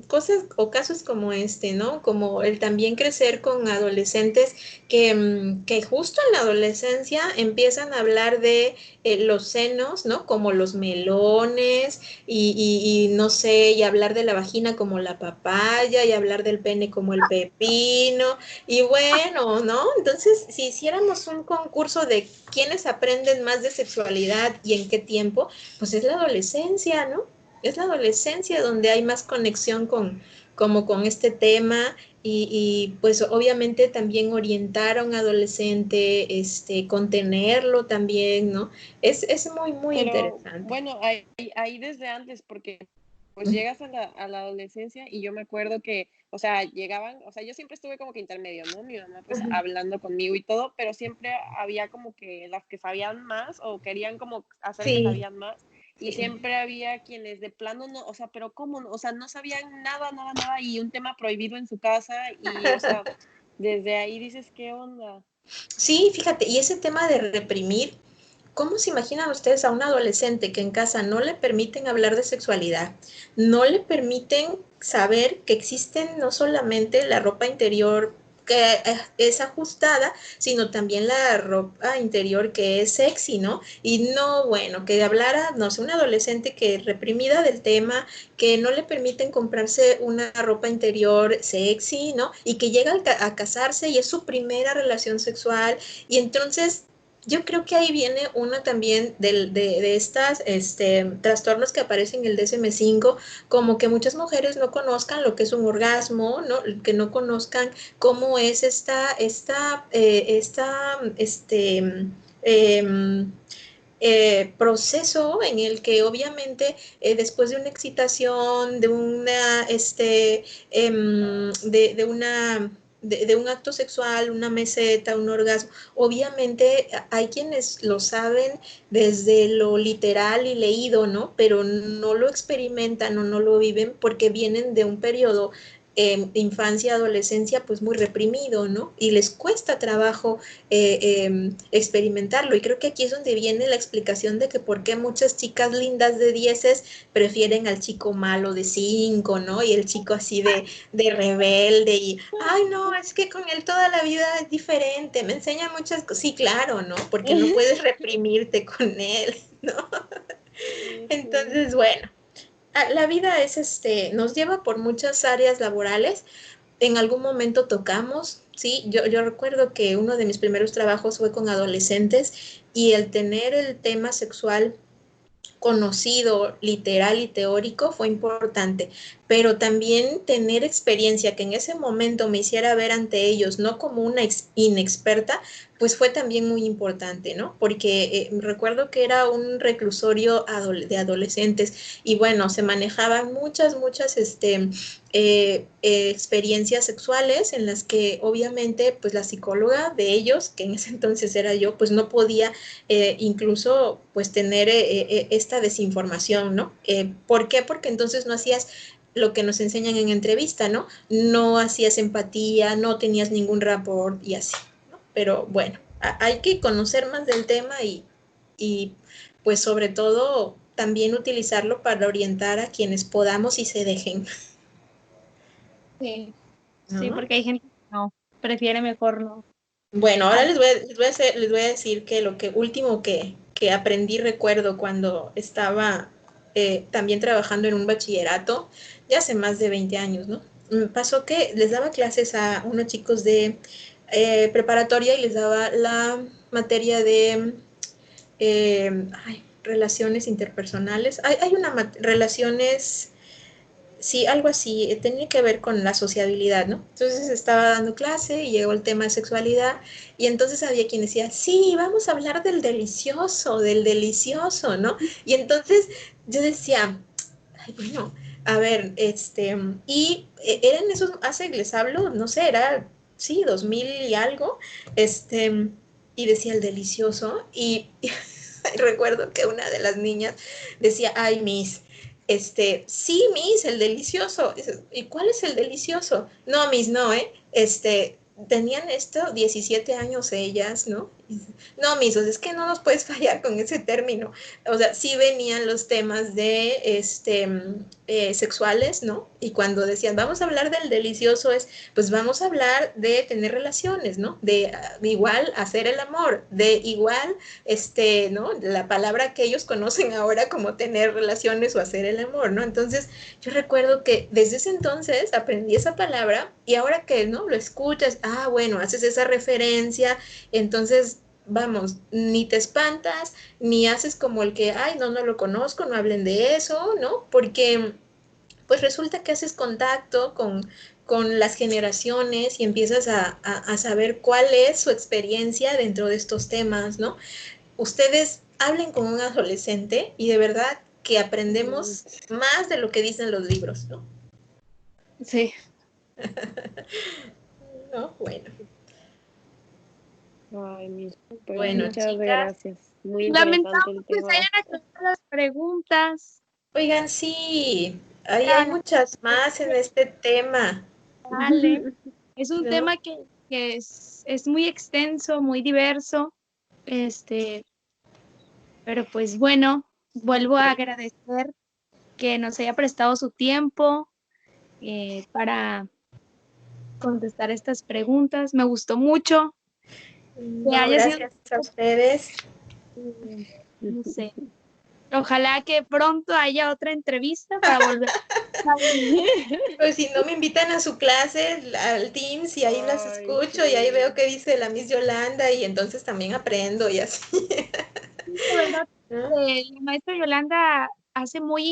[SPEAKER 3] Cosas o casos como ¿no? Como el también crecer con adolescentes que justo en la adolescencia empiezan a hablar de los senos, ¿no? Como los melones y no sé, y hablar de la vagina como la papaya y hablar del pene como el pepino y bueno, ¿no? Entonces, si hiciéramos un concurso de quiénes aprenden más de sexualidad y en qué tiempo, pues es la adolescencia, ¿no? Es la adolescencia donde hay más conexión como con este tema pues obviamente también orientar a un adolescente, contenerlo también, ¿no? Es muy, muy
[SPEAKER 1] pero
[SPEAKER 3] interesante.
[SPEAKER 1] bueno, ahí desde antes, porque pues llegas a la adolescencia y yo me acuerdo que, o sea, llegaban, o sea, yo siempre estuve como que intermedio, ¿no? Mi mamá pues
[SPEAKER 3] Ujú.
[SPEAKER 1] hablando conmigo y todo, pero siempre había como que las que sabían más o querían como hacer que
[SPEAKER 3] Sí,
[SPEAKER 1] sabían más y
[SPEAKER 3] sí.
[SPEAKER 1] siempre había quienes de plano no, o sea, pero ¿cómo? O sea, no sabían nada, nada, nada y un tema prohibido en su casa y, o sea, desde ahí dices, ¿qué onda?
[SPEAKER 3] Sí, fíjate, y ese tema de reprimir, ¿cómo se imaginan ustedes a un adolescente que en casa no le permiten hablar de sexualidad, no le permiten saber que existen no solamente la ropa interior que es ajustada, sino también la ropa interior que es sexy, ¿no? Y no, bueno, que hablara, no sé, una adolescente que reprimida del tema, que no le permiten comprarse una ropa interior sexy, ¿no? Y que llega a casarse y es su primera relación sexual y entonces yo creo que ahí viene una también de estas trastornos que aparecen en el DSM-5, como que muchas mujeres no conozcan lo que es un orgasmo, ¿no? Que no conozcan cómo es eh, proceso en el que obviamente después de una excitación, de una de un acto sexual, una meseta, un orgasmo. Obviamente hay quienes lo saben desde lo literal y leído, ¿no? Pero no lo experimentan o no lo viven porque vienen de un periodo infancia, adolescencia, pues muy reprimido, ¿no? Y les cuesta trabajo experimentarlo. Y creo que aquí es donde viene la explicación de que por qué muchas chicas lindas de 10 prefieren al chico malo de 5, ¿no? Y el chico así de rebelde y, ay, no, es que con él toda la vida es diferente, me enseña muchas cosas. Sí, claro, ¿no? Porque no puedes reprimirte con él, ¿no? Entonces, bueno, la vida es nos lleva por muchas áreas laborales. En algún momento tocamos, sí, yo recuerdo que uno de mis primeros trabajos fue con adolescentes y el tener el tema sexual conocido, literal y teórico fue importante, pero también tener experiencia que en ese momento me hiciera ver ante ellos, no como una inexperta, pues fue también muy importante, ¿no? Porque recuerdo que era un reclusorio de adolescentes y bueno, se manejaban muchas experiencias sexuales en las que obviamente pues la psicóloga de ellos, que en ese entonces era yo, pues no podía incluso pues tener esta desinformación, ¿no? ¿Por qué? Porque entonces no hacías lo que nos enseñan en entrevista, ¿no? No hacías empatía, no tenías ningún rapport y así, ¿no? Pero bueno, hay que conocer más del tema y pues sobre todo también utilizarlo para orientar a quienes podamos y se dejen.
[SPEAKER 2] Sí,
[SPEAKER 3] ¿No?
[SPEAKER 2] sí, porque hay gente que no, prefiere mejor no.
[SPEAKER 3] Bueno, ahora les voy a decir que lo que último que aprendí, recuerdo cuando estaba también trabajando en un bachillerato, ya hace más de 20 años, ¿no? Pasó que les daba clases a unos chicos de preparatoria y les daba la materia de relaciones interpersonales. Hay una relaciones. Sí, algo así, tenía que ver con la sociabilidad, ¿no? Entonces estaba dando clase y llegó el tema de sexualidad y entonces había quien decía, sí, vamos a hablar del delicioso, ¿no? Y entonces yo decía, ay, bueno, a ver, y eran esos, hace, les hablo, no sé, era, sí, 2000 y algo, y decía el delicioso y recuerdo que una de las niñas decía, ay, Miss, sí, Miss, el delicioso. ¿Y cuál es el delicioso? No, Miss, no, tenían 17 años ellas, ¿no? No, Miss, o sea, es que no nos puedes fallar con ese término. O sea, sí venían los temas de, sexuales, ¿no? Y cuando decían, vamos a hablar del delicioso, pues vamos a hablar de tener relaciones, ¿no? De igual hacer el amor, de igual, ¿no? La palabra que ellos conocen ahora como tener relaciones o hacer el amor, ¿no? Entonces, yo recuerdo que desde ese entonces aprendí esa palabra y ahora que, ¿no? Lo escuchas, bueno, haces esa referencia, entonces, vamos, ni te espantas, ni haces como el que, ay, no lo conozco, no hablen de eso, ¿no? Porque pues resulta que haces contacto con las generaciones y empiezas a saber cuál es su experiencia dentro de estos temas, ¿no? Ustedes hablen con un adolescente y de verdad que aprendemos más de lo que dicen los libros, ¿no?
[SPEAKER 2] Sí.
[SPEAKER 3] ¿No? Bueno.
[SPEAKER 1] Ay, pues
[SPEAKER 3] Bueno,
[SPEAKER 1] muchas
[SPEAKER 3] chicas.
[SPEAKER 1] gracias. Muy interesante el
[SPEAKER 2] Lamentamos que se
[SPEAKER 1] tema.
[SPEAKER 2] hayan acabado las preguntas.
[SPEAKER 3] Oigan, sí, hay muchas más en este tema,
[SPEAKER 2] Vale. Es un
[SPEAKER 3] ¿no?
[SPEAKER 2] tema que es muy extenso, muy diverso. Pero pues bueno, vuelvo a agradecer que nos haya prestado su tiempo para contestar estas preguntas. Me gustó mucho que
[SPEAKER 3] No,
[SPEAKER 2] haya sido,
[SPEAKER 3] gracias a ustedes.
[SPEAKER 2] no sé, ojalá que pronto haya otra entrevista para volver.
[SPEAKER 3] Pues si no me invitan a su clase, al Teams, y ahí las escucho,
[SPEAKER 1] sí.
[SPEAKER 3] y ahí veo qué dice la Miss Yolanda, y entonces también aprendo y así.
[SPEAKER 2] De verdad,
[SPEAKER 3] ¿No?
[SPEAKER 2] la maestra Yolanda hace muy